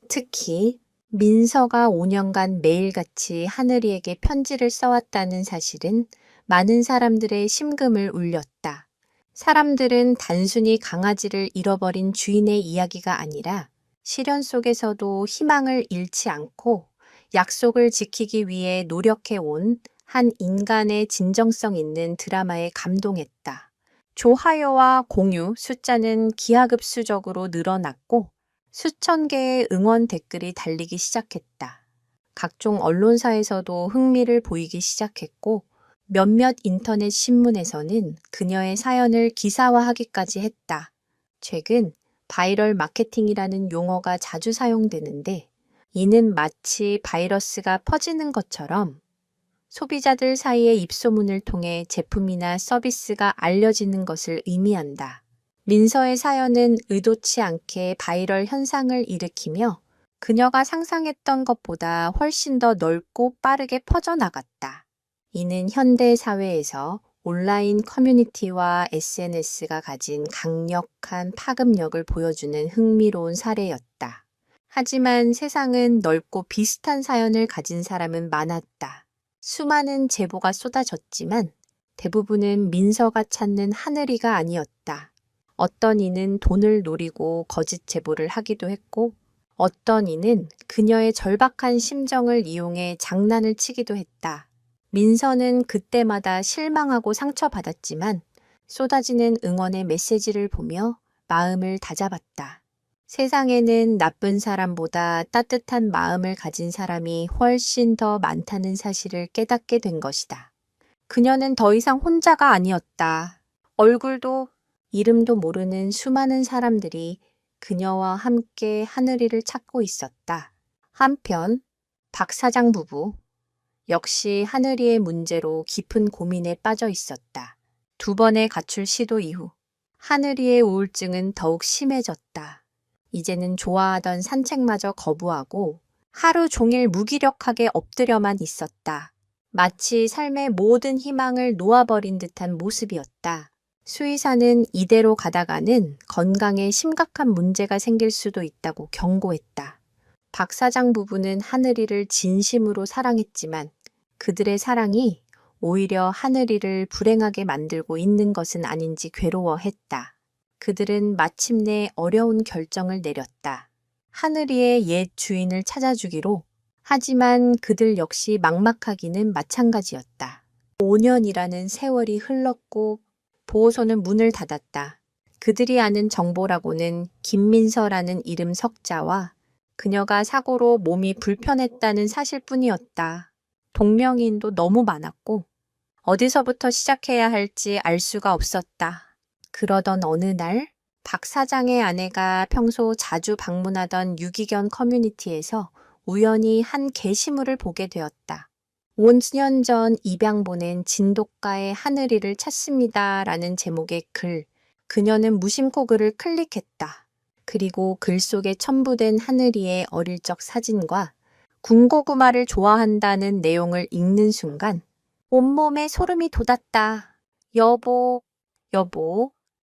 특히 민서가 5년간 매일같이 하늘이에게 편지를 써왔다는 사실은 많은 사람들의 심금을 울렸다. 사람들은 단순히 강아지를 잃어버린 주인의 이야기가 아니라 시련 속에서도 희망을 잃지 않고 약속을 지키기 위해 노력해온 한 인간의 진정성 있는 드라마에 감동했다. 좋아요와 공유 숫자는 기하급수적으로 늘어났고 수천 개의 응원 댓글이 달리기 시작했다. 각종 언론사에서도 흥미를 보이기 시작했고 몇몇 인터넷 신문에서는 그녀의 사연을 기사화하기까지 했다. 최근 바이럴 마케팅이라는 용어가 자주 사용되는데 이는 마치 바이러스가 퍼지는 것처럼 소비자들 사이의 입소문을 통해 제품이나 서비스가 알려지는 것을 의미한다. 민서의 사연은 의도치 않게 바이럴 현상을 일으키며 그녀가 상상했던 것보다 훨씬 더 넓고 빠르게 퍼져나갔다. 이는 현대 사회에서 온라인 커뮤니티와 SNS가 가진 강력한 파급력을 보여주는 흥미로운 사례였다. 하지만 세상은 넓고 비슷한 사연을 가진 사람은 많았다. 수많은 제보가 쏟아졌지만 대부분은 민서가 찾는 하늘이가 아니었다. 어떤 이는 돈을 노리고 거짓 제보를 하기도 했고, 어떤 이는 그녀의 절박한 심정을 이용해 장난을 치기도 했다. 민서는 그때마다 실망하고 상처받았지만 쏟아지는 응원의 메시지를 보며 마음을 다잡았다. 세상에는 나쁜 사람보다 따뜻한 마음을 가진 사람이 훨씬 더 많다는 사실을 깨닫게 된 것이다. 그녀는 더 이상 혼자가 아니었다. 얼굴도 이름도 모르는 수많은 사람들이 그녀와 함께 하늘이를 찾고 있었다. 한편 박 사장 부부 역시 하늘이의 문제로 깊은 고민에 빠져 있었다. 2번의 가출 시도 이후 하늘이의 우울증은 더욱 심해졌다. 이제는 좋아하던 산책마저 거부하고 하루 종일 무기력하게 엎드려만 있었다. 마치 삶의 모든 희망을 놓아버린 듯한 모습이었다. 수의사는 이대로 가다가는 건강에 심각한 문제가 생길 수도 있다고 경고했다. 박 사장 부부는 하늘이를 진심으로 사랑했지만 그들의 사랑이 오히려 하늘이를 불행하게 만들고 있는 것은 아닌지 괴로워했다. 그들은 마침내 어려운 결정을 내렸다. 하늘이의 옛 주인을 찾아주기로. 하지만 그들 역시 막막하기는 마찬가지였다. 5년이라는 세월이 흘렀고 보호소는 문을 닫았다. 그들이 아는 정보라고는 김민서라는 이름 석자와 그녀가 사고로 몸이 불편했다는 사실뿐이었다. 동명이인도 너무 많았고 어디서부터 시작해야 할지 알 수가 없었다. 그러던 어느 날 박 사장의 아내가 평소 자주 방문하던 유기견 커뮤니티에서 우연히 한 게시물을 보게 되었다. 5년 전 입양 보낸 진돗가의 하늘이를 찾습니다. 라는 제목의 글. 그녀는 무심코 글을 클릭했다. 그리고 글 속에 첨부된 하늘이의 어릴 적 사진과 군고구마를 좋아한다는 내용을 읽는 순간 온몸에 소름이 돋았다. 여보,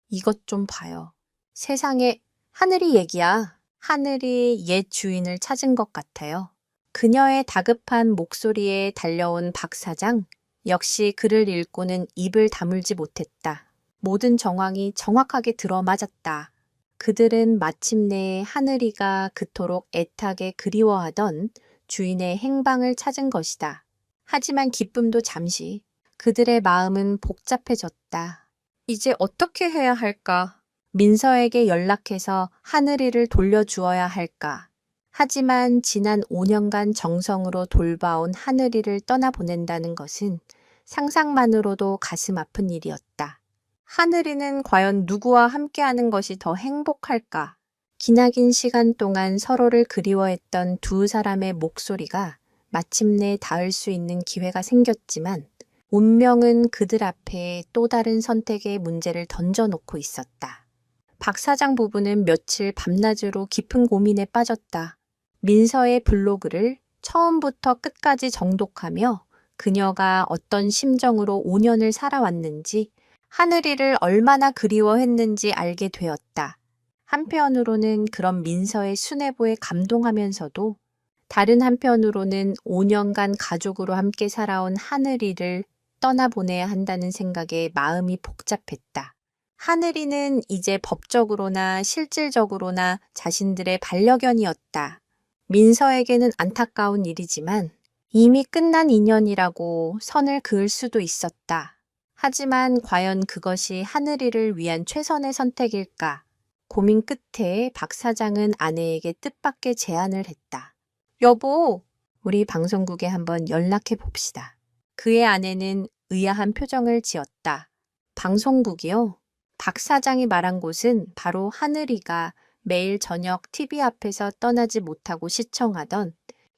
이것 좀 봐요. 세상에 하늘이 얘기야. 하늘이 옛 주인을 찾은 것 같아요. 그녀의 다급한 목소리에 달려온 박 사장 역시 글을 읽고는 입을 다물지 못했다. 모든 정황이 정확하게 들어맞았다. 그들은 마침내 하늘이가 그토록 애타게 그리워하던 주인의 행방을 찾은 것이다. 하지만 기쁨도 잠시. 그들의 마음은 복잡해졌다. 이제 어떻게 해야 할까? 민서에게 연락해서 하늘이를 돌려주어야 할까? 하지만 지난 5년간 정성으로 돌봐온 하늘이를 떠나보낸다는 것은 상상만으로도 가슴 아픈 일이었다. 하늘이는 과연 누구와 함께하는 것이 더 행복할까? 기나긴 시간 동안 서로를 그리워했던 두 사람의 목소리가 마침내 닿을 수 있는 기회가 생겼지만 운명은 그들 앞에 또 다른 선택의 문제를 던져놓고 있었다. 박 사장 부부는 며칠 밤낮으로 깊은 고민에 빠졌다. 민서의 블로그를 처음부터 끝까지 정독하며 그녀가 어떤 심정으로 5년을 살아왔는지, 하늘이를 얼마나 그리워했는지 알게 되었다. 한편으로는 그런 민서의 순애보에 감동하면서도 다른 한편으로는 5년간 가족으로 함께 살아온 하늘이를 떠나보내야 한다는 생각에 마음이 복잡했다. 하늘이는 이제 법적으로나 실질적으로나 자신들의 반려견이었다. 민서에게는 안타까운 일이지만 이미 끝난 인연이라고 선을 그을 수도 있었다. 하지만 과연 그것이 하늘이를 위한 최선의 선택일까? 고민 끝에 박 사장은 아내에게 뜻밖의 제안을 했다. 여보, 우리 방송국에 한번 연락해 봅시다. 그의 아내는 의아한 표정을 지었다. 방송국이요? 박 사장이 말한 곳은 바로 하늘이가 매일 저녁 TV 앞에서 떠나지 못하고 시청하던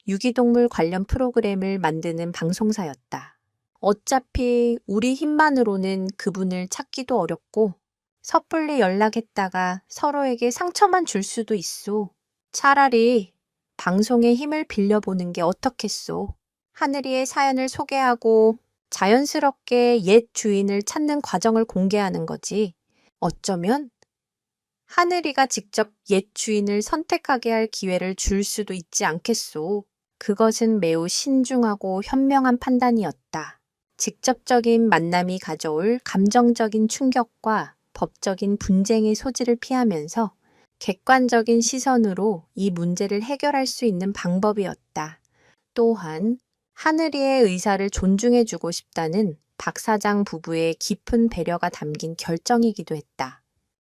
유기동물 관련 프로그램을 만드는 방송사였다. 어차피 우리 힘만으로는 그분을 찾기도 어렵고 섣불리 연락했다가 서로에게 상처만 줄 수도 있소. 차라리 방송의 힘을 빌려보는 게 어떻겠소. 하늘이의 사연을 소개하고 자연스럽게 옛 주인을 찾는 과정을 공개하는 거지. 어쩌면 하늘이가 직접 옛 주인을 선택하게 할 기회를 줄 수도 있지 않겠소. 그것은 매우 신중하고 현명한 판단이었다. 직접적인 만남이 가져올 감정적인 충격과 법적인 분쟁의 소지를 피하면서 객관적인 시선으로 이 문제를 해결할 수 있는 방법이었다. 또한 하늘이의 의사를 존중해주고 싶다는 박 사장 부부의 깊은 배려가 담긴 결정이기도 했다.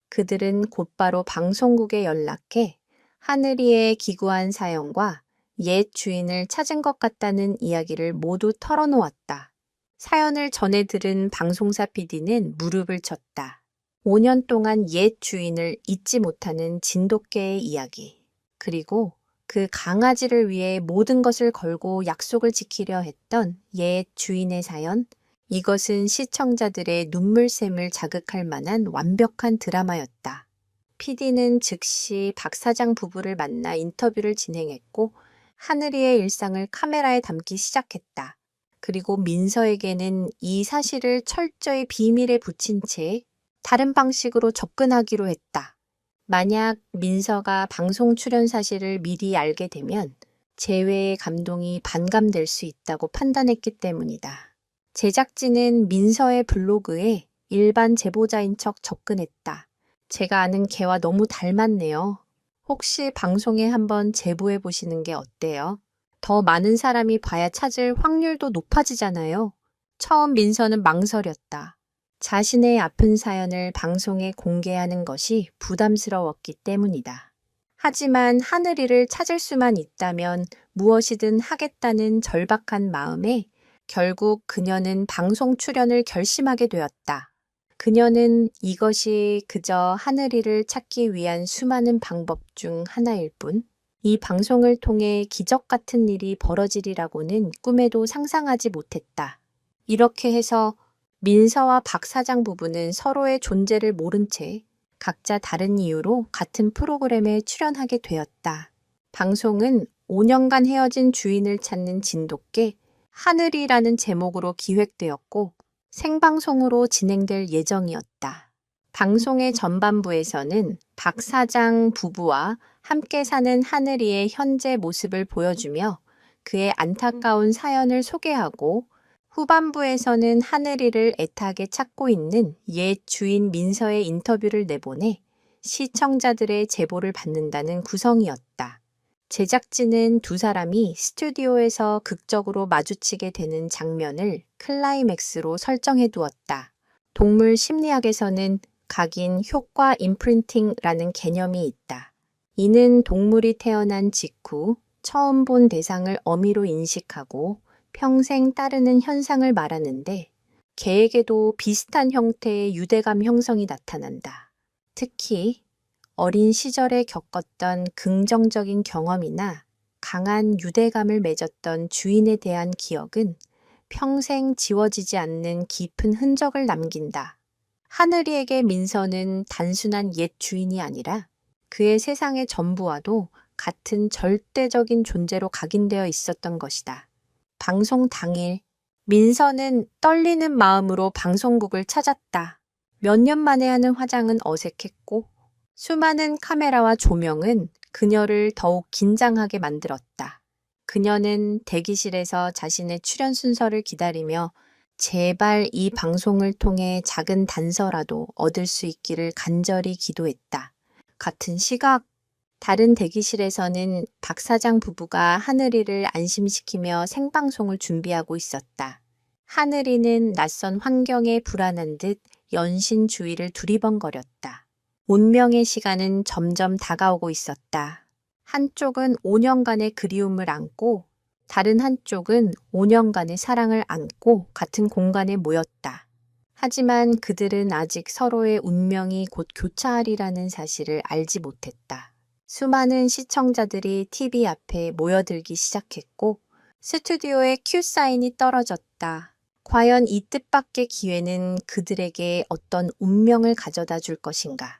그들은 곧바로 방송국에 연락해 하늘이의 기구한 사연과 옛 주인을 찾은 것 같다는 이야기를 모두 털어놓았다. 사연을 전해 들은 방송사 PD는 무릎을 쳤다. 5년 동안 옛 주인을 잊지 못하는 진돗개의 이야기, 그리고 그 강아지를 위해 모든 것을 걸고 약속을 지키려 했던 옛 주인의 사연, 이것은 시청자들의 눈물샘을 자극할 만한 완벽한 드라마였다. PD는 즉시 박 사장 부부를 만나 인터뷰를 진행했고 하늘이의 일상을 카메라에 담기 시작했다. 그리고 민서에게는 이 사실을 철저히 비밀에 붙인 채 다른 방식으로 접근하기로 했다. 만약 민서가 방송 출연 사실을 미리 알게 되면 재회의 감동이 반감될 수 있다고 판단했기 때문이다. 제작진은 민서의 블로그에 일반 제보자인 척 접근했다. 제가 아는 걔와 너무 닮았네요. 혹시 방송에 한번 제보해 보시는 게 어때요? 더 많은 사람이 봐야 찾을 확률도 높아지잖아요. 처음 민서는 망설였다. 자신의 아픈 사연을 방송에 공개하는 것이 부담스러웠기 때문이다. 하지만 하늘이를 찾을 수만 있다면 무엇이든 하겠다는 절박한 마음에 결국 그녀는 방송 출연을 결심하게 되었다. 그녀는 이것이 그저 하늘이를 찾기 위한 수많은 방법 중 하나일 뿐, 이 방송을 통해 기적 같은 일이 벌어지리라고는 꿈에도 상상하지 못했다. 이렇게 해서 민서와 박 사장 부부는 서로의 존재를 모른 채 각자 다른 이유로 같은 프로그램에 출연하게 되었다. 방송은 5년간 헤어진 주인을 찾는 진돗개 하늘이라는 제목으로 기획되었고 생방송으로 진행될 예정이었다. 방송의 전반부에서는 박 사장 부부와 함께 사는 하늘이의 현재 모습을 보여주며 그의 안타까운 사연을 소개하고 후반부에서는 하늘이를 애타게 찾고 있는 옛 주인 민서의 인터뷰를 내보내 시청자들의 제보를 받는다는 구성이었다. 제작진은 두 사람이 스튜디오에서 극적으로 마주치게 되는 장면을 클라이맥스로 설정해 두었다. 동물 심리학에서는 각인 효과 임프린팅이라는 개념이 있다. 이는 동물이 태어난 직후 처음 본 대상을 어미로 인식하고 평생 따르는 현상을 말하는데 개에게도 비슷한 형태의 유대감 형성이 나타난다. 특히 어린 시절에 겪었던 긍정적인 경험이나 강한 유대감을 맺었던 주인에 대한 기억은 평생 지워지지 않는 깊은 흔적을 남긴다. 하늘이에게 민서는 단순한 옛 주인이 아니라 그의 세상의 전부와도 같은 절대적인 존재로 각인되어 있었던 것이다. 방송 당일, 민서는 떨리는 마음으로 방송국을 찾았다. 몇 년 만에 하는 화장은 어색했고 수많은 카메라와 조명은 그녀를 더욱 긴장하게 만들었다. 그녀는 대기실에서 자신의 출연 순서를 기다리며 제발 이 방송을 통해 작은 단서라도 얻을 수 있기를 간절히 기도했다. 같은 시각, 다른 대기실에서는 박 사장 부부가 하늘이를 안심시키며 생방송을 준비하고 있었다. 하늘이는 낯선 환경에 불안한 듯 연신 주위를 두리번거렸다. 운명의 시간은 점점 다가오고 있었다. 한쪽은 5년간의 그리움을 안고 다른 한쪽은 5년간의 사랑을 안고 같은 공간에 모였다. 하지만 그들은 아직 서로의 운명이 곧 교차하리라는 사실을 알지 못했다. 수많은 시청자들이 TV 앞에 모여들기 시작했고 스튜디오에 큐 사인이 떨어졌다. 과연 이 뜻밖의 기회는 그들에게 어떤 운명을 가져다 줄 것인가?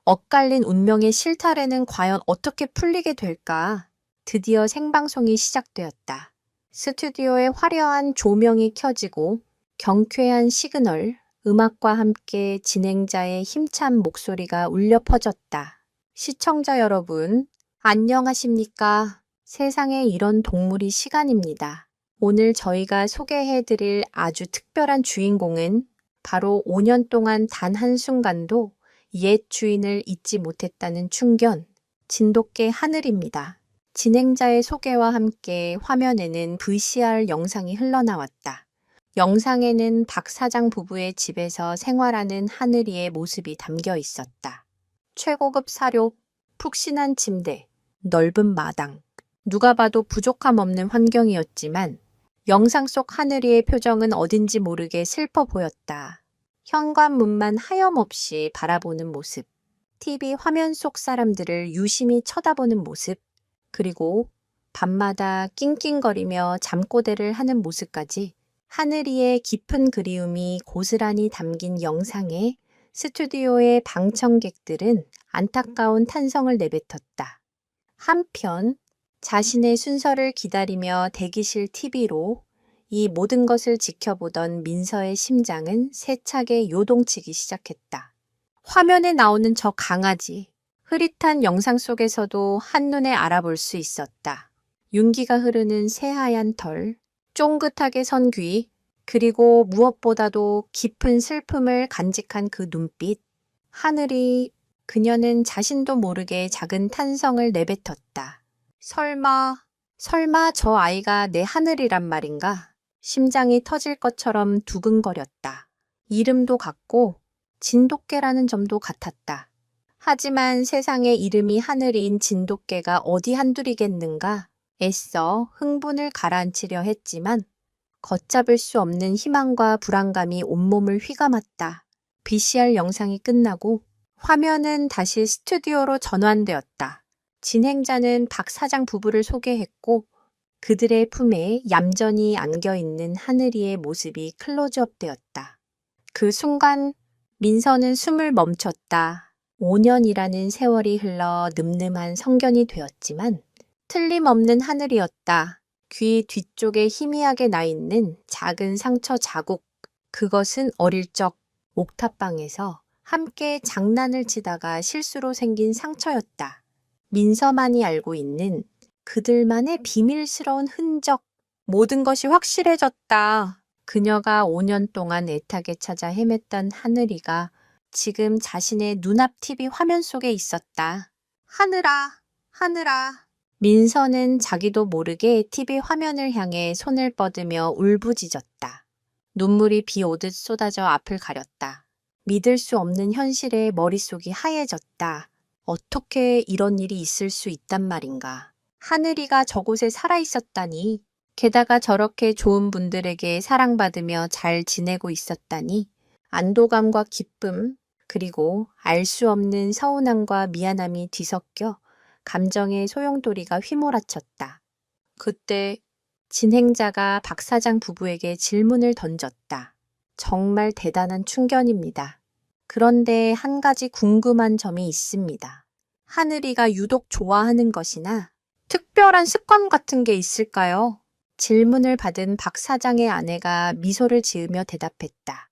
엇갈린 운명의 실타래는 과연 어떻게 풀리게 될까? 드디어 생방송이 시작되었다. 스튜디오에 화려한 조명이 켜지고 경쾌한 시그널, 음악과 함께 진행자의 힘찬 목소리가 울려 퍼졌다. 시청자 여러분, 안녕하십니까? 세상에 이런 동물이 시간입니다. 오늘 저희가 소개해드릴 아주 특별한 주인공은 바로 5년 동안 단 한순간도 옛 주인을 잊지 못했다는 충견, 진돗개 하늘입니다. 진행자의 소개와 함께 화면에는 VCR 영상이 흘러나왔다. 영상에는 박 사장 부부의 집에서 생활하는 하늘이의 모습이 담겨 있었다. 최고급 사료, 푹신한 침대, 넓은 마당. 누가 봐도 부족함 없는 환경이었지만 영상 속 하늘이의 표정은 어딘지 모르게 슬퍼 보였다. 현관문만 하염없이 바라보는 모습, TV 화면 속 사람들을 유심히 쳐다보는 모습, 그리고 밤마다 낑낑거리며 잠꼬대를 하는 모습까지 하늘이의 깊은 그리움이 고스란히 담긴 영상에 스튜디오의 방청객들은 안타까운 탄성을 내뱉었다. 한편 자신의 순서를 기다리며 대기실 TV로 이 모든 것을 지켜보던 민서의 심장은 세차게 요동치기 시작했다. 화면에 나오는 저 강아지, 흐릿한 영상 속에서도 한눈에 알아볼 수 있었다. 윤기가 흐르는 새하얀 털, 쫑긋하게 선 귀, 그리고 무엇보다도 깊은 슬픔을 간직한 그 눈빛. 하늘이, 그녀는 자신도 모르게 작은 탄성을 내뱉었다. 설마 저 아이가 내 하늘이란 말인가? 심장이 터질 것처럼 두근거렸다. 이름도 같고 진돗개라는 점도 같았다. 하지만 세상에 이름이 하늘인 진돗개가 어디 한둘이겠는가? 애써 흥분을 가라앉히려 했지만 걷잡을 수 없는 희망과 불안감이 온몸을 휘감았다. VCR 영상이 끝나고 화면은 다시 스튜디오로 전환되었다. 진행자는 박 사장 부부를 소개했고 그들의 품에 얌전히 안겨있는 하늘이의 모습이 클로즈업 되었다. 그 순간 민서는 숨을 멈췄다. 5년이라는 세월이 흘러 늠름한 성견이 되었지만 틀림없는 하늘이었다. 귀 뒤쪽에 희미하게 나 있는 작은 상처 자국. 그것은 어릴 적 옥탑방에서 함께 장난을 치다가 실수로 생긴 상처였다. 민서만이 알고 있는 그들만의 비밀스러운 흔적. 모든 것이 확실해졌다. 그녀가 5년 동안 애타게 찾아 헤맸던 하늘이가 지금 자신의 눈앞 TV 화면 속에 있었다. 하늘아, 하늘아. 민서는 자기도 모르게 TV 화면을 향해 손을 뻗으며 울부짖었다. 눈물이 비 오듯 쏟아져 앞을 가렸다. 믿을 수 없는 현실에 머릿속이 하얘졌다. 어떻게 이런 일이 있을 수 있단 말인가. 하늘이가 저곳에 살아있었다니. 게다가 저렇게 좋은 분들에게 사랑받으며 잘 지내고 있었다니. 안도감과 기쁨, 그리고 알 수 없는 서운함과 미안함이 뒤섞여 감정의 소용돌이가 휘몰아쳤다. 그때 진행자가 박 사장 부부에게 질문을 던졌다. 정말 대단한 충견입니다. 그런데 한 가지 궁금한 점이 있습니다. 하늘이가 유독 좋아하는 것이나 특별한 습관 같은 게 있을까요? 질문을 받은 박 사장의 아내가 미소를 지으며 대답했다.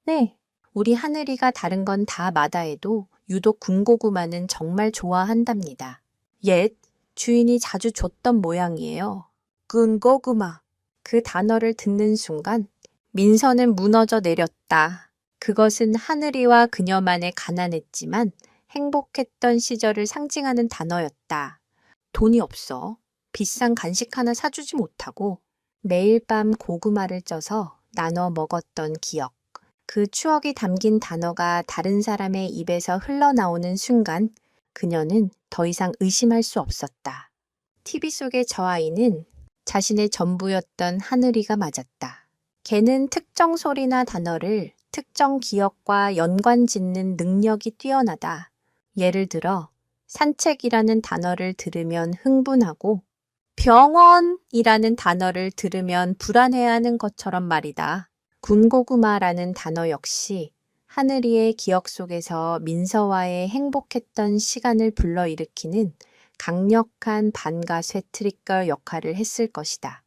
네, 우리 하늘이가 다른 건 다 마다해도 유독 군고구마는 정말 좋아한답니다. 옛 주인이 자주 줬던 모양이에요. 군고구마. 그 단어를 듣는 순간 민서는 무너져 내렸다. 그것은 하늘이와 그녀만의 가난했지만 행복했던 시절을 상징하는 단어였다. 돈이 없어 비싼 간식 하나 사주지 못하고 매일 밤 고구마를 쪄서 나눠 먹었던 기억. 그 추억이 담긴 단어가 다른 사람의 입에서 흘러나오는 순간 그녀는 더 이상 의심할 수 없었다. TV 속의 저 아이는 자신의 전부였던 하늘이가 맞았다. 걔는 특정 소리나 단어를 특정 기억과 연관 짓는 능력이 뛰어나다. 예를 들어 산책이라는 단어를 들으면 흥분하고 병원이라는 단어를 들으면 불안해하는 것처럼 말이다. 군고구마라는 단어 역시 하늘이의 기억 속에서 민서와의 행복했던 시간을 불러일으키는 강력한 반가쇠 트리거 역할을 했을 것이다.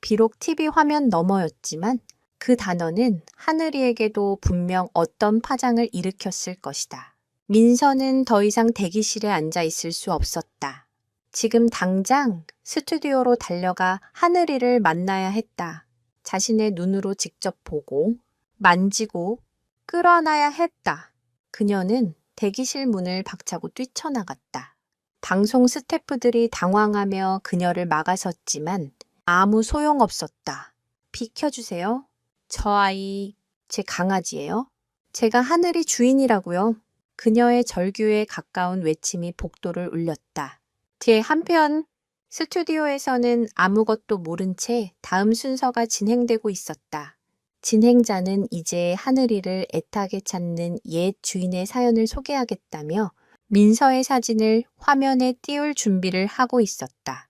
비록 TV 화면 너머였지만 그 단어는 하늘이에게도 분명 어떤 파장을 일으켰을 것이다. 민서는 더 이상 대기실에 앉아 있을 수 없었다. 지금 당장 스튜디오로 달려가 하늘이를 만나야 했다. 자신의 눈으로 직접 보고 만지고 끌어안아야 했다. 그녀는 대기실 문을 박차고 뛰쳐나갔다. 방송 스태프들이 당황하며 그녀를 막아섰지만 아무 소용없었다. 비켜주세요. 저 아이 제 강아지예요. 제가 하늘이 주인이라고요. 그녀의 절규에 가까운 외침이 복도를 울렸다. 뒤에 한편 스튜디오에서는 아무것도 모른 채 다음 순서가 진행되고 있었다. 진행자는 이제 하늘이를 애타게 찾는 옛 주인의 사연을 소개하겠다며 민서의 사진을 화면에 띄울 준비를 하고 있었다.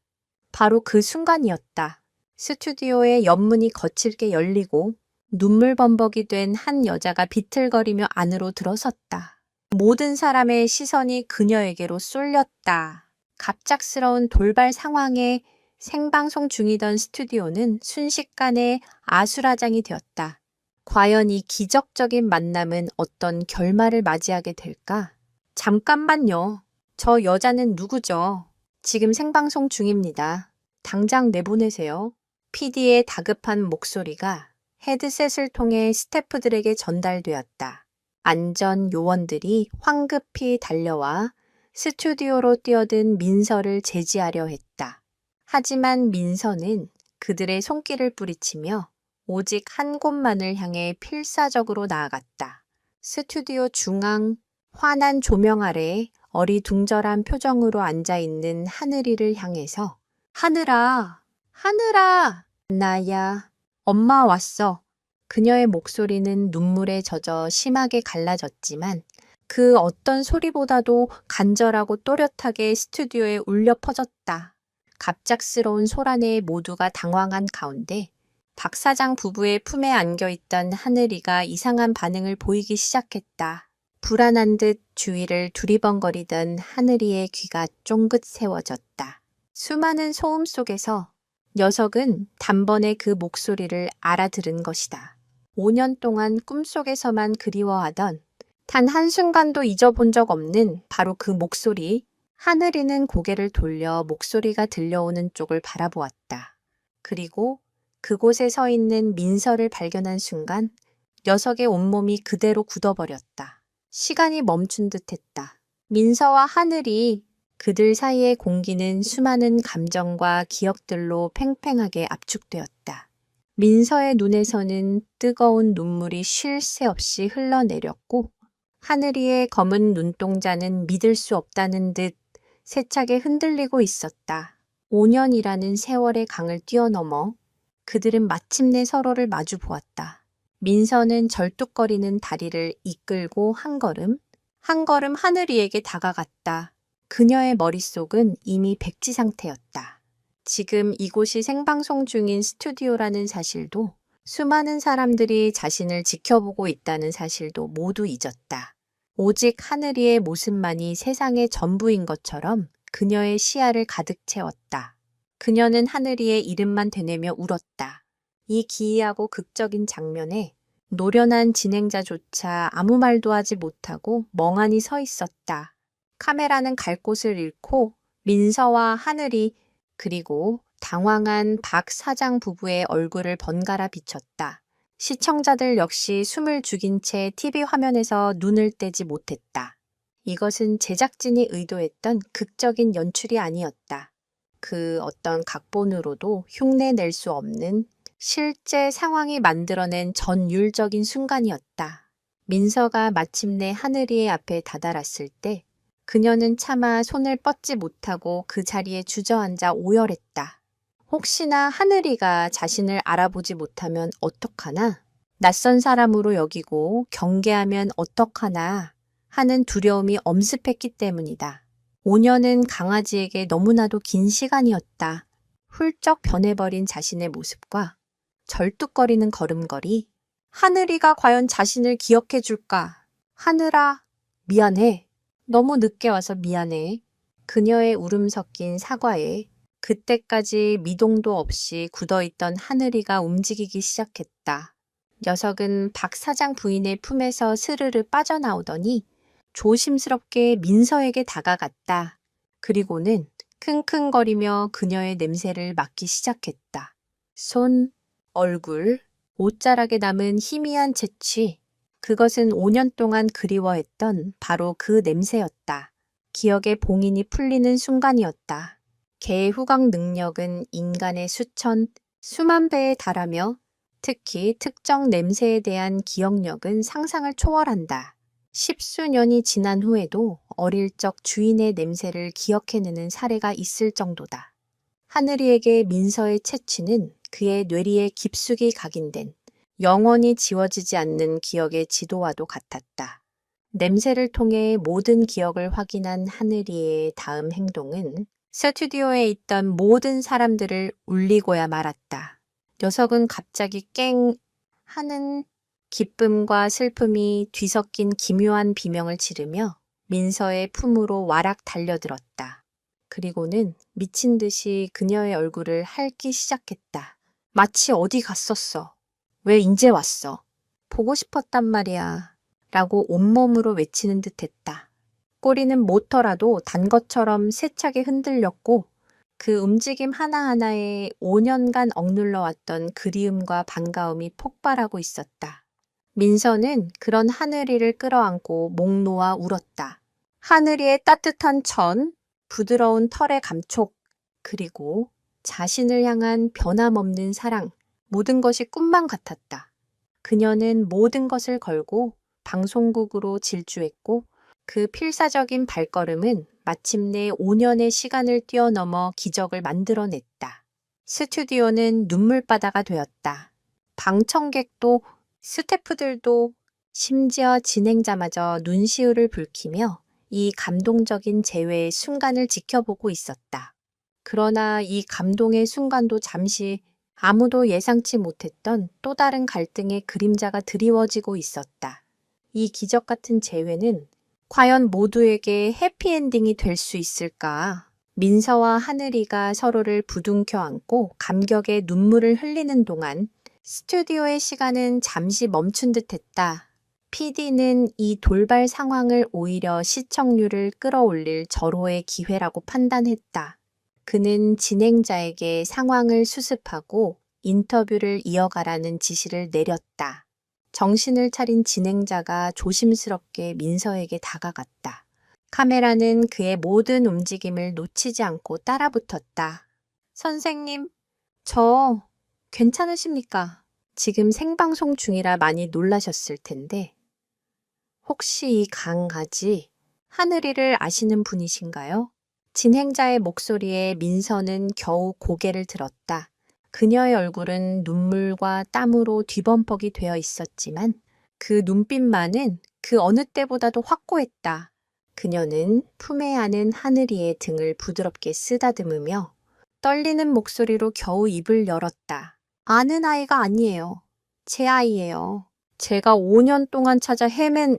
바로 그 순간이었다. 스튜디오의 옆문이 거칠게 열리고 눈물범벅이 된 한 여자가 비틀거리며 안으로 들어섰다. 모든 사람의 시선이 그녀에게로 쏠렸다. 갑작스러운 돌발 상황에 생방송 중이던 스튜디오는 순식간에 아수라장이 되었다. 과연 이 기적적인 만남은 어떤 결말을 맞이하게 될까? 잠깐만요. 저 여자는 누구죠? 지금 생방송 중입니다. 당장 내보내세요. PD의 다급한 목소리가 헤드셋을 통해 스태프들에게 전달되었다. 안전 요원들이 황급히 달려와 스튜디오로 뛰어든 민서를 제지하려 했다. 하지만 민서는 그들의 손길을 뿌리치며 오직 한 곳만을 향해 필사적으로 나아갔다. 스튜디오 중앙 환한 조명 아래 어리둥절한 표정으로 앉아있는 하늘이를 향해서 하늘아, 하늘아, 나야. 엄마 왔어. 그녀의 목소리는 눈물에 젖어 심하게 갈라졌지만 그 어떤 소리보다도 간절하고 또렷하게 스튜디오에 울려 퍼졌다. 갑작스러운 소란에 모두가 당황한 가운데 박 사장 부부의 품에 안겨있던 하늘이가 이상한 반응을 보이기 시작했다. 불안한 듯 주위를 두리번거리던 하늘이의 귀가 쫑긋 세워졌다. 수많은 소음 속에서 녀석은 단번에 그 목소리를 알아들은 것이다. 5년 동안 꿈속에서만 그리워하던 단 한순간도 잊어본 적 없는 바로 그 목소리. 하늘이는 고개를 돌려 목소리가 들려오는 쪽을 바라보았다. 그리고 그곳에 서 있는 민서를 발견한 순간 녀석의 온몸이 그대로 굳어버렸다. 시간이 멈춘 듯했다. 민서와 하늘이 그들 사이의 공기는 수많은 감정과 기억들로 팽팽하게 압축되었다. 민서의 눈에서는 뜨거운 눈물이 쉴 새 없이 흘러내렸고 하늘이의 검은 눈동자는 믿을 수 없다는 듯 세차게 흔들리고 있었다. 5년이라는 세월의 강을 뛰어넘어 그들은 마침내 서로를 마주 보았다. 민서는 절뚝거리는 다리를 이끌고 한 걸음 하늘이에게 다가갔다. 그녀의 머릿속은 이미 백지 상태였다. 지금 이곳이 생방송 중인 스튜디오라는 사실도 수많은 사람들이 자신을 지켜보고 있다는 사실도 모두 잊었다. 오직 하늘이의 모습만이 세상의 전부인 것처럼 그녀의 시야를 가득 채웠다. 그녀는 하늘이의 이름만 되뇌며 울었다. 이 기이하고 극적인 장면에 노련한 진행자조차 아무 말도 하지 못하고 멍하니 서 있었다. 카메라는 갈 곳을 잃고 민서와 하늘이 그리고 당황한 박 사장 부부의 얼굴을 번갈아 비췄다. 시청자들 역시 숨을 죽인 채 TV 화면에서 눈을 떼지 못했다. 이것은 제작진이 의도했던 극적인 연출이 아니었다. 그 어떤 각본으로도 흉내낼 수 없는 실제 상황이 만들어낸 전율적인 순간이었다. 민서가 마침내 하늘이의 앞에 다다랐을 때 그녀는 차마 손을 뻗지 못하고 그 자리에 주저앉아 오열했다. 혹시나 하늘이가 자신을 알아보지 못하면 어떡하나? 낯선 사람으로 여기고 경계하면 어떡하나? 하는 두려움이 엄습했기 때문이다. 5년은 강아지에게 너무나도 긴 시간이었다. 훌쩍 변해버린 자신의 모습과 절뚝거리는 걸음걸이, 하늘이가 과연 자신을 기억해 줄까? 하늘아, 미안해. 너무 늦게 와서 미안해. 그녀의 울음 섞인 사과에 그때까지 미동도 없이 굳어있던 하늘이가 움직이기 시작했다. 녀석은 박 사장 부인의 품에서 스르르 빠져나오더니 조심스럽게 민서에게 다가갔다. 그리고는 킁킁거리며 그녀의 냄새를 맡기 시작했다. 손, 얼굴, 옷자락에 남은 희미한 채취. 그것은 5년 동안 그리워했던 바로 그 냄새였다. 기억의 봉인이 풀리는 순간이었다. 개의 후각 능력은 인간의 수만 배에 달하며 특히 특정 냄새에 대한 기억력은 상상을 초월한다. 10수년이 지난 후에도 어릴 적 주인의 냄새를 기억해내는 사례가 있을 정도다. 하늘이에게 민서의 채취는 그의 뇌리에 깊숙이 각인된 영원히 지워지지 않는 기억의 지도와도 같았다. 냄새를 통해 모든 기억을 확인한 하늘이의 다음 행동은 스튜디오에 있던 모든 사람들을 울리고야 말았다. 녀석은 갑자기 깽 하는 기쁨과 슬픔이 뒤섞인 기묘한 비명을 지르며 민서의 품으로 와락 달려들었다. 그리고는 미친 듯이 그녀의 얼굴을 핥기 시작했다. 마치 어디 갔었어. 왜 인제 왔어? 보고 싶었단 말이야. 라고 온몸으로 외치는 듯 했다. 꼬리는 모터라도 단 것처럼 세차게 흔들렸고 그 움직임 하나하나에 5년간 억눌러왔던 그리움과 반가움이 폭발하고 있었다. 민서는 그런 하늘이를 끌어안고 목 놓아 울었다. 하늘이의 따뜻한 천, 부드러운 털의 감촉, 그리고 자신을 향한 변함없는 사랑, 모든 것이 꿈만 같았다. 그녀는 모든 것을 걸고 방송국으로 질주했고 그 필사적인 발걸음은 마침내 5년의 시간을 뛰어넘어 기적을 만들어냈다. 스튜디오는 눈물바다가 되었다. 방청객도 스태프들도 심지어 진행자마저 눈시울을 붉히며 이 감동적인 재회의 순간을 지켜보고 있었다. 그러나 이 감동의 순간도 잠시 아무도 예상치 못했던 또 다른 갈등의 그림자가 드리워지고 있었다. 이 기적 같은 재회는 과연 모두에게 해피엔딩이 될 수 있을까? 민서와 하늘이가 서로를 부둥켜 안고 감격의 눈물을 흘리는 동안 스튜디오의 시간은 잠시 멈춘 듯 했다. PD는 이 돌발 상황을 오히려 시청률을 끌어올릴 절호의 기회라고 판단했다. 그는 진행자에게 상황을 수습하고 인터뷰를 이어가라는 지시를 내렸다. 정신을 차린 진행자가 조심스럽게 민서에게 다가갔다. 카메라는 그의 모든 움직임을 놓치지 않고 따라붙었다. 선생님, 저 괜찮으십니까? 지금 생방송 중이라 많이 놀라셨을 텐데 혹시 이 강아지 하늘이를 아시는 분이신가요? 진행자의 목소리에 민서는 겨우 고개를 들었다. 그녀의 얼굴은 눈물과 땀으로 뒤범벅이 되어 있었지만 그 눈빛만은 그 어느 때보다도 확고했다. 그녀는 품에 안은 하늘이의 등을 부드럽게 쓰다듬으며 떨리는 목소리로 겨우 입을 열었다. 아는 아이가 아니에요. 제 아이예요. 제가 5년 동안 찾아 헤맨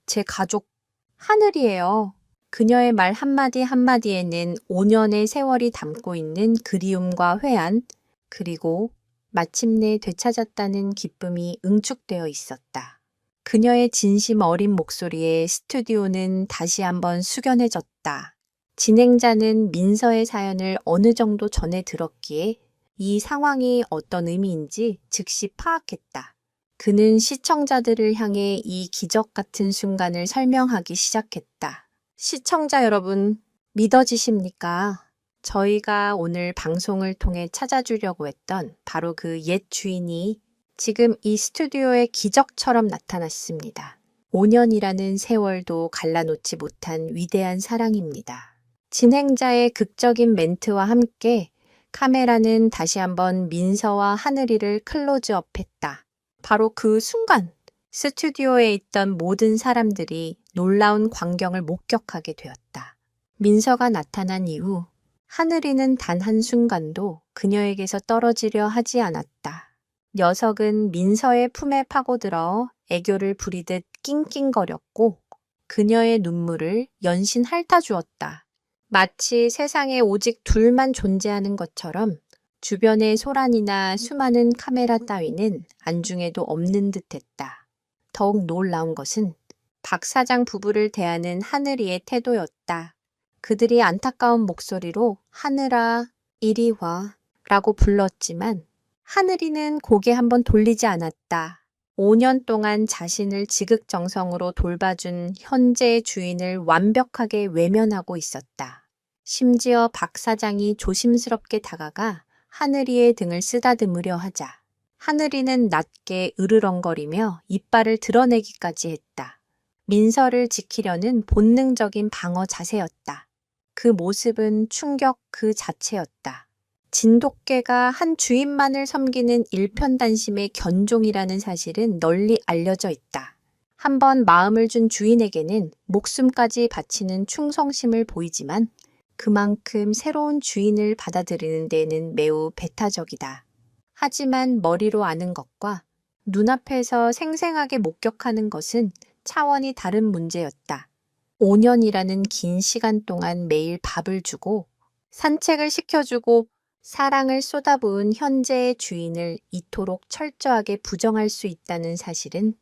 제 가족 하늘이에요. 그녀의 말 한마디 한마디에는 5년의 세월이 담고 있는 그리움과 회한, 그리고 마침내 되찾았다는 기쁨이 응축되어 있었다. 그녀의 진심 어린 목소리에 스튜디오는 다시 한번 숙연해졌다. 진행자는 민서의 사연을 어느 정도 전해 들었기에 이 상황이 어떤 의미인지 즉시 파악했다. 그는 시청자들을 향해 이 기적 같은 순간을 설명하기 시작했다. 시청자 여러분, 믿어지십니까? 저희가 오늘 방송을 통해 찾아주려고 했던 바로 그 옛 주인이 지금 이 스튜디오에 기적처럼 나타났습니다. 5년이라는 세월도 갈라놓지 못한 위대한 사랑입니다. 진행자의 극적인 멘트와 함께 카메라는 다시 한번 민서와 하늘이를 클로즈업했다. 바로 그 순간 스튜디오에 있던 모든 사람들이 놀라운 광경을 목격하게 되었다. 민서가 나타난 이후 하늘이는 단 한순간도 그녀에게서 떨어지려 하지 않았다. 녀석은 민서의 품에 파고들어 애교를 부리듯 낑낑거렸고 그녀의 눈물을 연신 핥아주었다. 마치 세상에 오직 둘만 존재하는 것처럼 주변의 소란이나 수많은 카메라 따위는 안중에도 없는 듯했다. 더욱 놀라운 것은 박 사장 부부를 대하는 하늘이의 태도였다. 그들이 안타까운 목소리로 하늘아, 이리 와 라고 불렀지만 하늘이는 고개 한번 돌리지 않았다. 5년 동안 자신을 지극정성으로 돌봐준 현재의 주인을 완벽하게 외면하고 있었다. 심지어 박 사장이 조심스럽게 다가가 하늘이의 등을 쓰다듬으려 하자 하늘이는 낮게 으르렁거리며 이빨을 드러내기까지 했다. 민서를 지키려는 본능적인 방어 자세였다. 그 모습은 충격 그 자체였다. 진돗개가 한 주인만을 섬기는 일편단심의 견종이라는 사실은 널리 알려져 있다. 한번 마음을 준 주인에게는 목숨까지 바치는 충성심을 보이지만 그만큼 새로운 주인을 받아들이는 데는 매우 배타적이다. 하지만 머리로 아는 것과 눈앞에서 생생하게 목격하는 것은 차원이 다른 문제였다. 5년이라는 긴 시간 동안 매일 밥을 주고 산책을 시켜주고 사랑을 쏟아부은 현재의 주인을 이토록 철저하게 부정할 수 있다는 사실은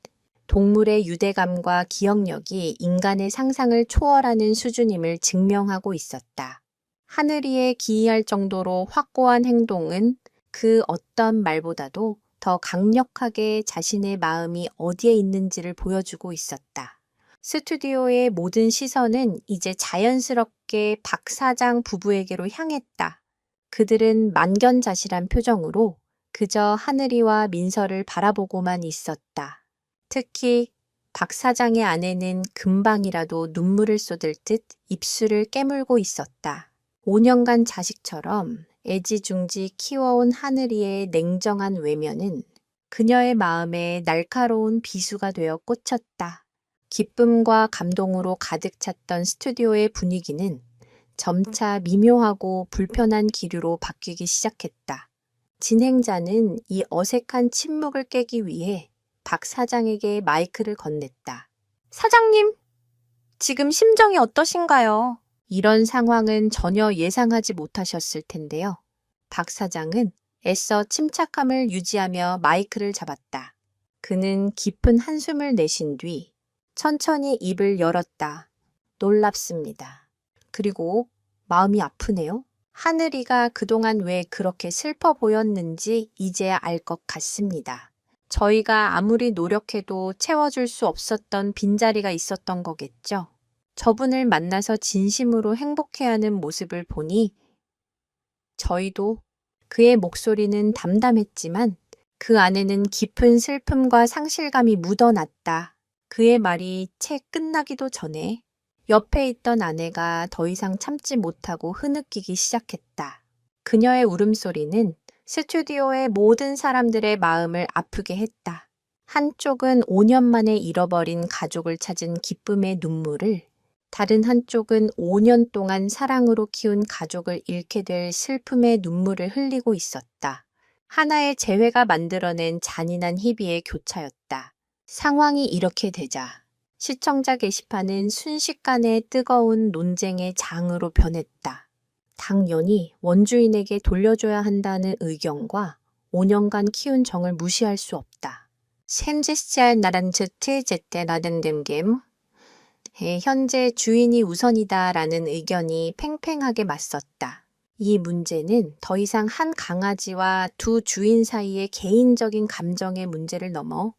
동물의 유대감과 기억력이 인간의 상상을 초월하는 수준임을 증명하고 있었다. 하늘이에 기이할 정도로 확고한 행동은 그 어떤 말보다도 더 강력하게 자신의 마음이 어디에 있는지를 보여주고 있었다. 스튜디오의 모든 시선은 이제 자연스럽게 박 사장 부부에게로 향했다. 그들은 만견자실한 표정으로 그저 하늘이와 민서를 바라보고만 있었다. 특히 박 사장의 아내는 금방이라도 눈물을 쏟을 듯 입술을 깨물고 있었다. 5년간 자식처럼 애지중지 키워온 하늘이의 냉정한 외면은 그녀의 마음에 날카로운 비수가 되어 꽂혔다. 기쁨과 감동으로 가득 찼던 스튜디오의 분위기는 점차 미묘하고 불편한 기류로 바뀌기 시작했다. 진행자는 이 어색한 침묵을 깨기 위해 박 사장에게 마이크를 건넸다. 사장님, 지금 심정이 어떠신가요? 이런 상황은 전혀 예상하지 못하셨을 텐데요. 박 사장은 애써 침착함을 유지하며 마이크를 잡았다. 그는 깊은 한숨을 내쉰 뒤 천천히 입을 열었다. 놀랍습니다. 그리고 마음이 아프네요. 하늘이가 그동안 왜 그렇게 슬퍼 보였는지 이제야 알 것 같습니다. 저희가 아무리 노력해도 채워줄 수 없었던 빈자리가 있었던 거겠죠. 저분을 만나서 진심으로 행복해하는 모습을 보니 저희도 그의 목소리는 담담했지만 그 안에는 깊은 슬픔과 상실감이 묻어났다. 그의 말이 채 끝나기도 전에 옆에 있던 아내가 더 이상 참지 못하고 흐느끼기 시작했다. 그녀의 울음소리는 스튜디오의 모든 사람들의 마음을 아프게 했다. 한쪽은 5년 만에 잃어버린 가족을 찾은 기쁨의 눈물을, 다른 한쪽은 5년 동안 사랑으로 키운 가족을 잃게 될 슬픔의 눈물을 흘리고 있었다. 하나의 재회가 만들어낸 잔인한 희비의 교차였다. 상황이 이렇게 되자 시청자 게시판은 순식간에 뜨거운 논쟁의 장으로 변했다. 당연히 원주인에게 돌려줘야 한다는 의견과 5년간 키운 정을 무시할 수 없다. 샘지시알 나란츠트 제때 나덴demgem 현재 주인이 우선이다라는 의견이 팽팽하게 맞섰다. 이 문제는 더 이상 한 강아지와 두 주인 사이의 개인적인 감정의 문제를 넘어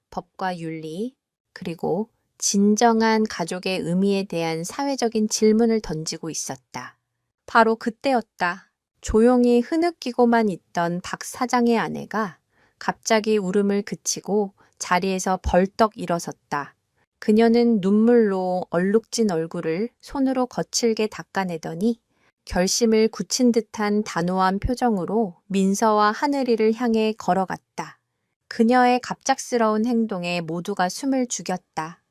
법과 윤리, 그리고 진정한 가족의 의미에 대한 사회적인 질문을 던지고 있었다. 바로 그때였다. 조용히 흐느끼고만 있던 박 사장의 아내가 갑자기 울음을 그치고 자리에서 벌떡 일어섰다. 그녀는 눈물로 얼룩진 얼굴을 손으로 거칠게 닦아내더니 결심을 굳힌 듯한 단호한 표정으로 민서와 하늘이를 향해 걸어갔다. 그녀의 갑작스러운 행동에 모두가 숨을 죽였다.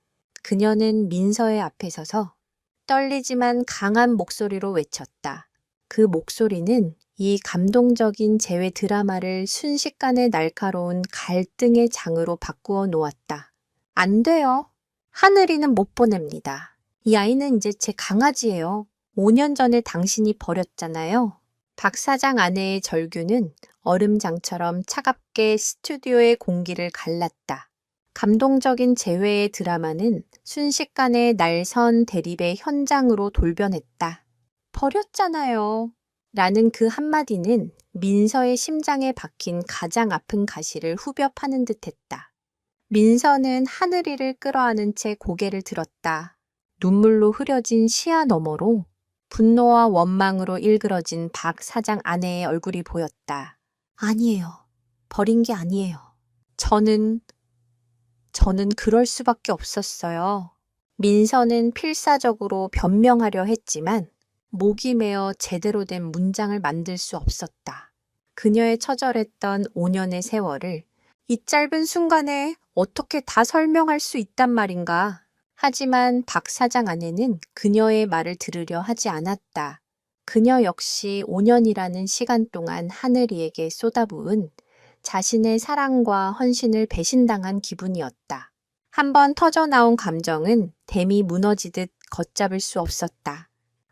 그녀는 민서의 앞에 서서 떨리지만 강한 목소리로 외쳤다. 그 목소리는 이 감동적인 재회 드라마를 순식간에 날카로운 갈등의 장으로 바꾸어 놓았다. 안 돼요. 하늘이는 못 보냅니다. 이 아이는 이제 제 강아지예요. 5년 전에 당신이 버렸잖아요. 박 사장 아내의 절규는 얼음장처럼 차갑게 스튜디오의 공기를 갈랐다. 감동적인 재회의 드라마는 순식간에 날선 대립의 현장으로 돌변했다. 버렸잖아요. 라는 그 한마디는 민서의 심장에 박힌 가장 아픈 가시를 후벼 파는 듯했다. 민서는 하늘이를 끌어안은 채 고개를 들었다. 눈물로 흐려진 시야 너머로 분노와 원망으로 일그러진 박 사장 아내의 얼굴이 보였다. 아니에요. 버린 게 아니에요. 저는 그럴 수밖에 없었어요. 민서는 필사적으로 변명하려 했지만 목이 메어 제대로 된 문장을 만들 수 없었다. 그녀의 처절했던 5년의 세월을 이 짧은 순간에 어떻게 다 설명할 수 있단 말인가. 하지만 박 사장 아내는 그녀의 말을 들으려 하지 않았다. 그녀 역시 5년이라는 시간 동안 하늘이에게 쏟아부은 자신의 사랑과 헌신을 배신당한 기분이었다. 한번 터져나온 감정은 댐이 무너지듯 걷잡을 수 없었다.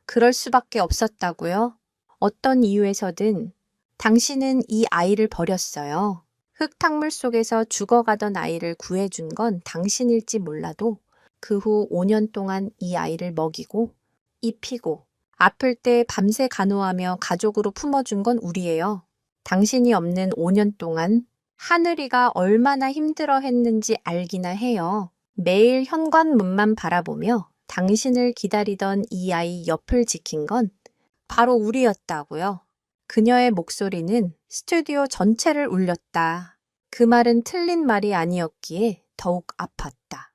그럴 수밖에 없었다고요? 어떤 이유에서든 당신은 이 아이를 버렸어요. 흙탕물 속에서 죽어가던 아이를 구해준 건 당신일지 몰라도 그 후 5년 동안 이 아이를 먹이고 입히고 아플 때 밤새 간호하며 가족으로 품어준 건 우리예요. 당신이 없는 5년 동안 하늘이가 얼마나 힘들어 했는지 알기나 해요. 매일 현관문만 바라보며 당신을 기다리던 이 아이 옆을 지킨 건 바로 우리였다고요. 그녀의 목소리는 스튜디오 전체를 울렸다. 그 말은 틀린 말이 아니었기에 더욱 아팠다.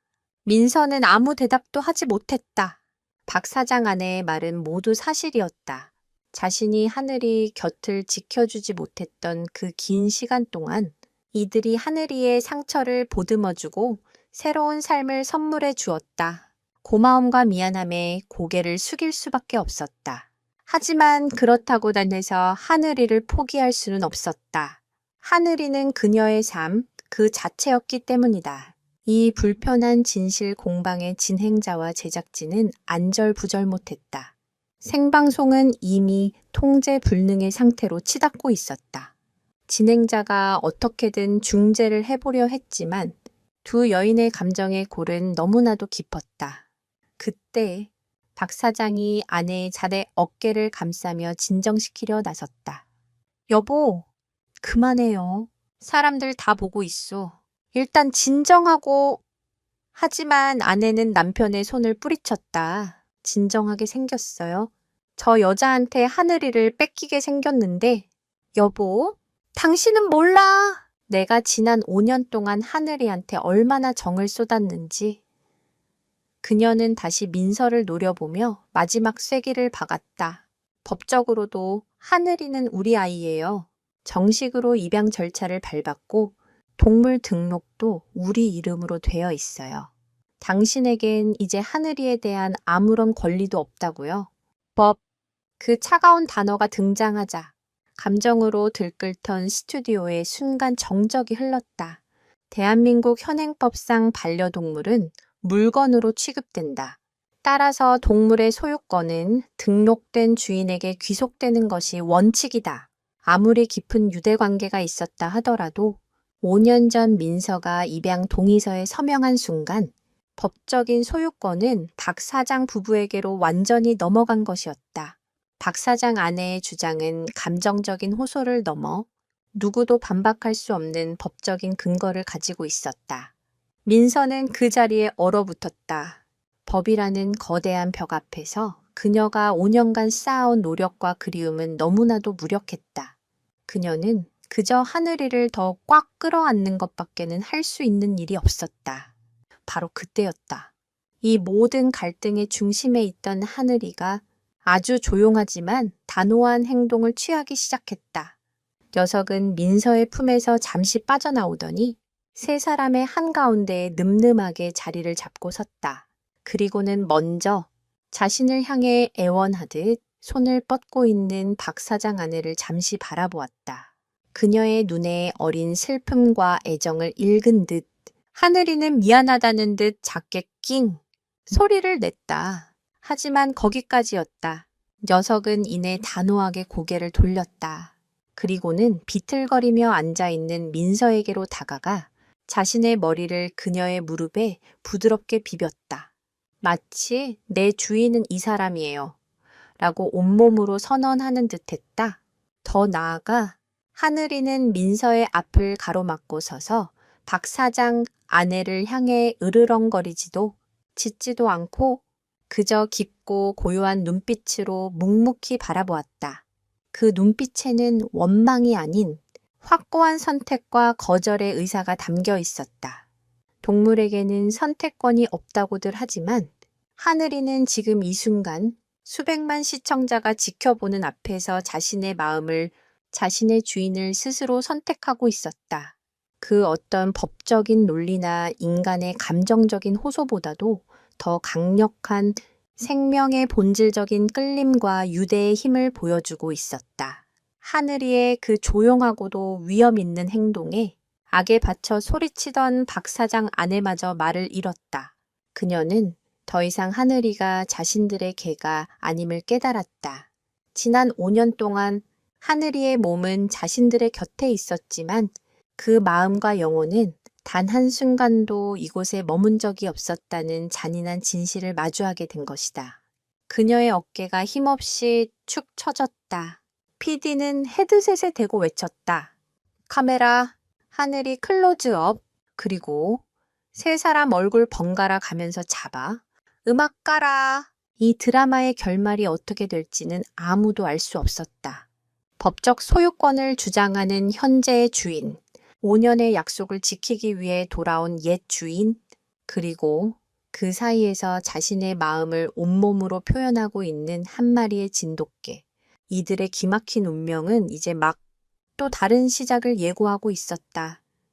민서는 아무 대답도 하지 못했다. 박 사장 아내의 말은 모두 사실이었다. 자신이 하늘이 곁을 지켜주지 못했던 그 긴 시간 동안 이들이 하늘이의 상처를 보듬어주고 새로운 삶을 선물해 주었다. 고마움과 미안함에 고개를 숙일 수밖에 없었다. 하지만 그렇다고 단해서 하늘이를 포기할 수는 없었다. 하늘이는 그녀의 삶 그 자체였기 때문이다. 이 불편한 진실 공방의 진행자와 제작진은 안절부절 못했다. 생방송은 이미 통제 불능의 상태로 치닫고 있었다. 진행자가 어떻게든 중재를 해보려 했지만 두 여인의 감정의 골은 너무나도 깊었다. 그때 박 사장이 아내의 잘의 어깨를 감싸며 진정시키려 나섰다. 여보, 그만해요. 사람들 다 보고 있어. 일단 진정하고. 하지만 아내는 남편의 손을 뿌리쳤다. 진정하게 생겼어요. 저 여자한테 하늘이를 뺏기게 생겼는데. 여보, 당신은 몰라. 내가 지난 5년 동안 하늘이한테 얼마나 정을 쏟았는지. 그녀는 다시 민서를 노려보며 마지막 쐐기를 박았다. 법적으로도 하늘이는 우리 아이예요. 정식으로 입양 절차를 밟았고 동물 등록도 우리 이름으로 되어 있어요. 당신에겐 이제 하늘이에 대한 아무런 권리도 없다고요. 법. 그 차가운 단어가 등장하자 감정으로 들끓던 스튜디오에 순간 정적이 흘렀다. 대한민국 현행법상 반려동물은 물건으로 취급된다. 따라서 동물의 소유권은 등록된 주인에게 귀속되는 것이 원칙이다. 아무리 깊은 유대관계가 있었다 하더라도 5년 전 민서가 입양 동의서에 서명한 순간 법적인 소유권은 박 사장 부부에게로 완전히 넘어간 것이었다. 박 사장 아내의 주장은 감정적인 호소를 넘어 누구도 반박할 수 없는 법적인 근거를 가지고 있었다. 민서는 그 자리에 얼어붙었다. 법이라는 거대한 벽 앞에서 그녀가 5년간 쌓아온 노력과 그리움은 너무나도 무력했다. 그녀는 그저 하늘이를 더 꽉 끌어안는 것밖에는 할 수 있는 일이 없었다. 바로 그때였다. 이 모든 갈등의 중심에 있던 하늘이가 아주 조용하지만 단호한 행동을 취하기 시작했다. 녀석은 민서의 품에서 잠시 빠져나오더니 세 사람의 한가운데에 늠름하게 자리를 잡고 섰다. 그리고는 먼저 자신을 향해 애원하듯 손을 뻗고 있는 박 사장 아내를 잠시 바라보았다. 그녀의 눈에 어린 슬픔과 애정을 읽은 듯 하늘이는 미안하다는 듯 작게 낑 소리를 냈다. 하지만 거기까지였다. 녀석은 이내 단호하게 고개를 돌렸다. 그리고는 비틀거리며 앉아있는 민서에게로 다가가 자신의 머리를 그녀의 무릎에 부드럽게 비볐다. 마치 내 주인은 이 사람이에요. 라고 온몸으로 선언하는 듯 했다. 더 나아가 하늘이는 민서의 앞을 가로막고 서서 박 사장 아내를 향해 으르렁거리지도 짖지도 않고 그저 깊고 고요한 눈빛으로 묵묵히 바라보았다. 그 눈빛에는 원망이 아닌 확고한 선택과 거절의 의사가 담겨 있었다. 동물에게는 선택권이 없다고들 하지만 하늘이는 지금 이 순간 수백만 시청자가 지켜보는 앞에서 자신의 마음을, 자신의 주인을 스스로 선택하고 있었다. 그 어떤 법적인 논리나 인간의 감정적인 호소보다도 더 강력한 생명의 본질적인 끌림과 유대의 힘을 보여주고 있었다. 하늘이의 그 조용하고도 위험 있는 행동에 악에 받쳐 소리치던 박 사장 아내마저 말을 잃었다. 그녀는 더 이상 하늘이가 자신들의 개가 아님을 깨달았다. 지난 5년 동안 하늘이의 몸은 자신들의 곁에 있었지만 그 마음과 영혼은 단 한순간도 이곳에 머문 적이 없었다는 잔인한 진실을 마주하게 된 것이다. 그녀의 어깨가 힘없이 축 처졌다. PD는 헤드셋에 대고 외쳤다. 카메라, 하늘이 클로즈업, 그리고 세 사람 얼굴 번갈아 가면서 잡아. 음악 깔아. 이 드라마의 결말이 어떻게 될지는 아무도 알 수 없었다. 법적 소유권을 주장하는 현재의 주인, 5년의 약속을 지키기 위해 돌아온 옛 주인, 그리고 그 사이에서 자신의 마음을 온몸으로 표현하고 있는 한 마리의 진돗개. 이들의 기막힌 운명은 이제 막 또 다른 시작을 예고하고 있었다.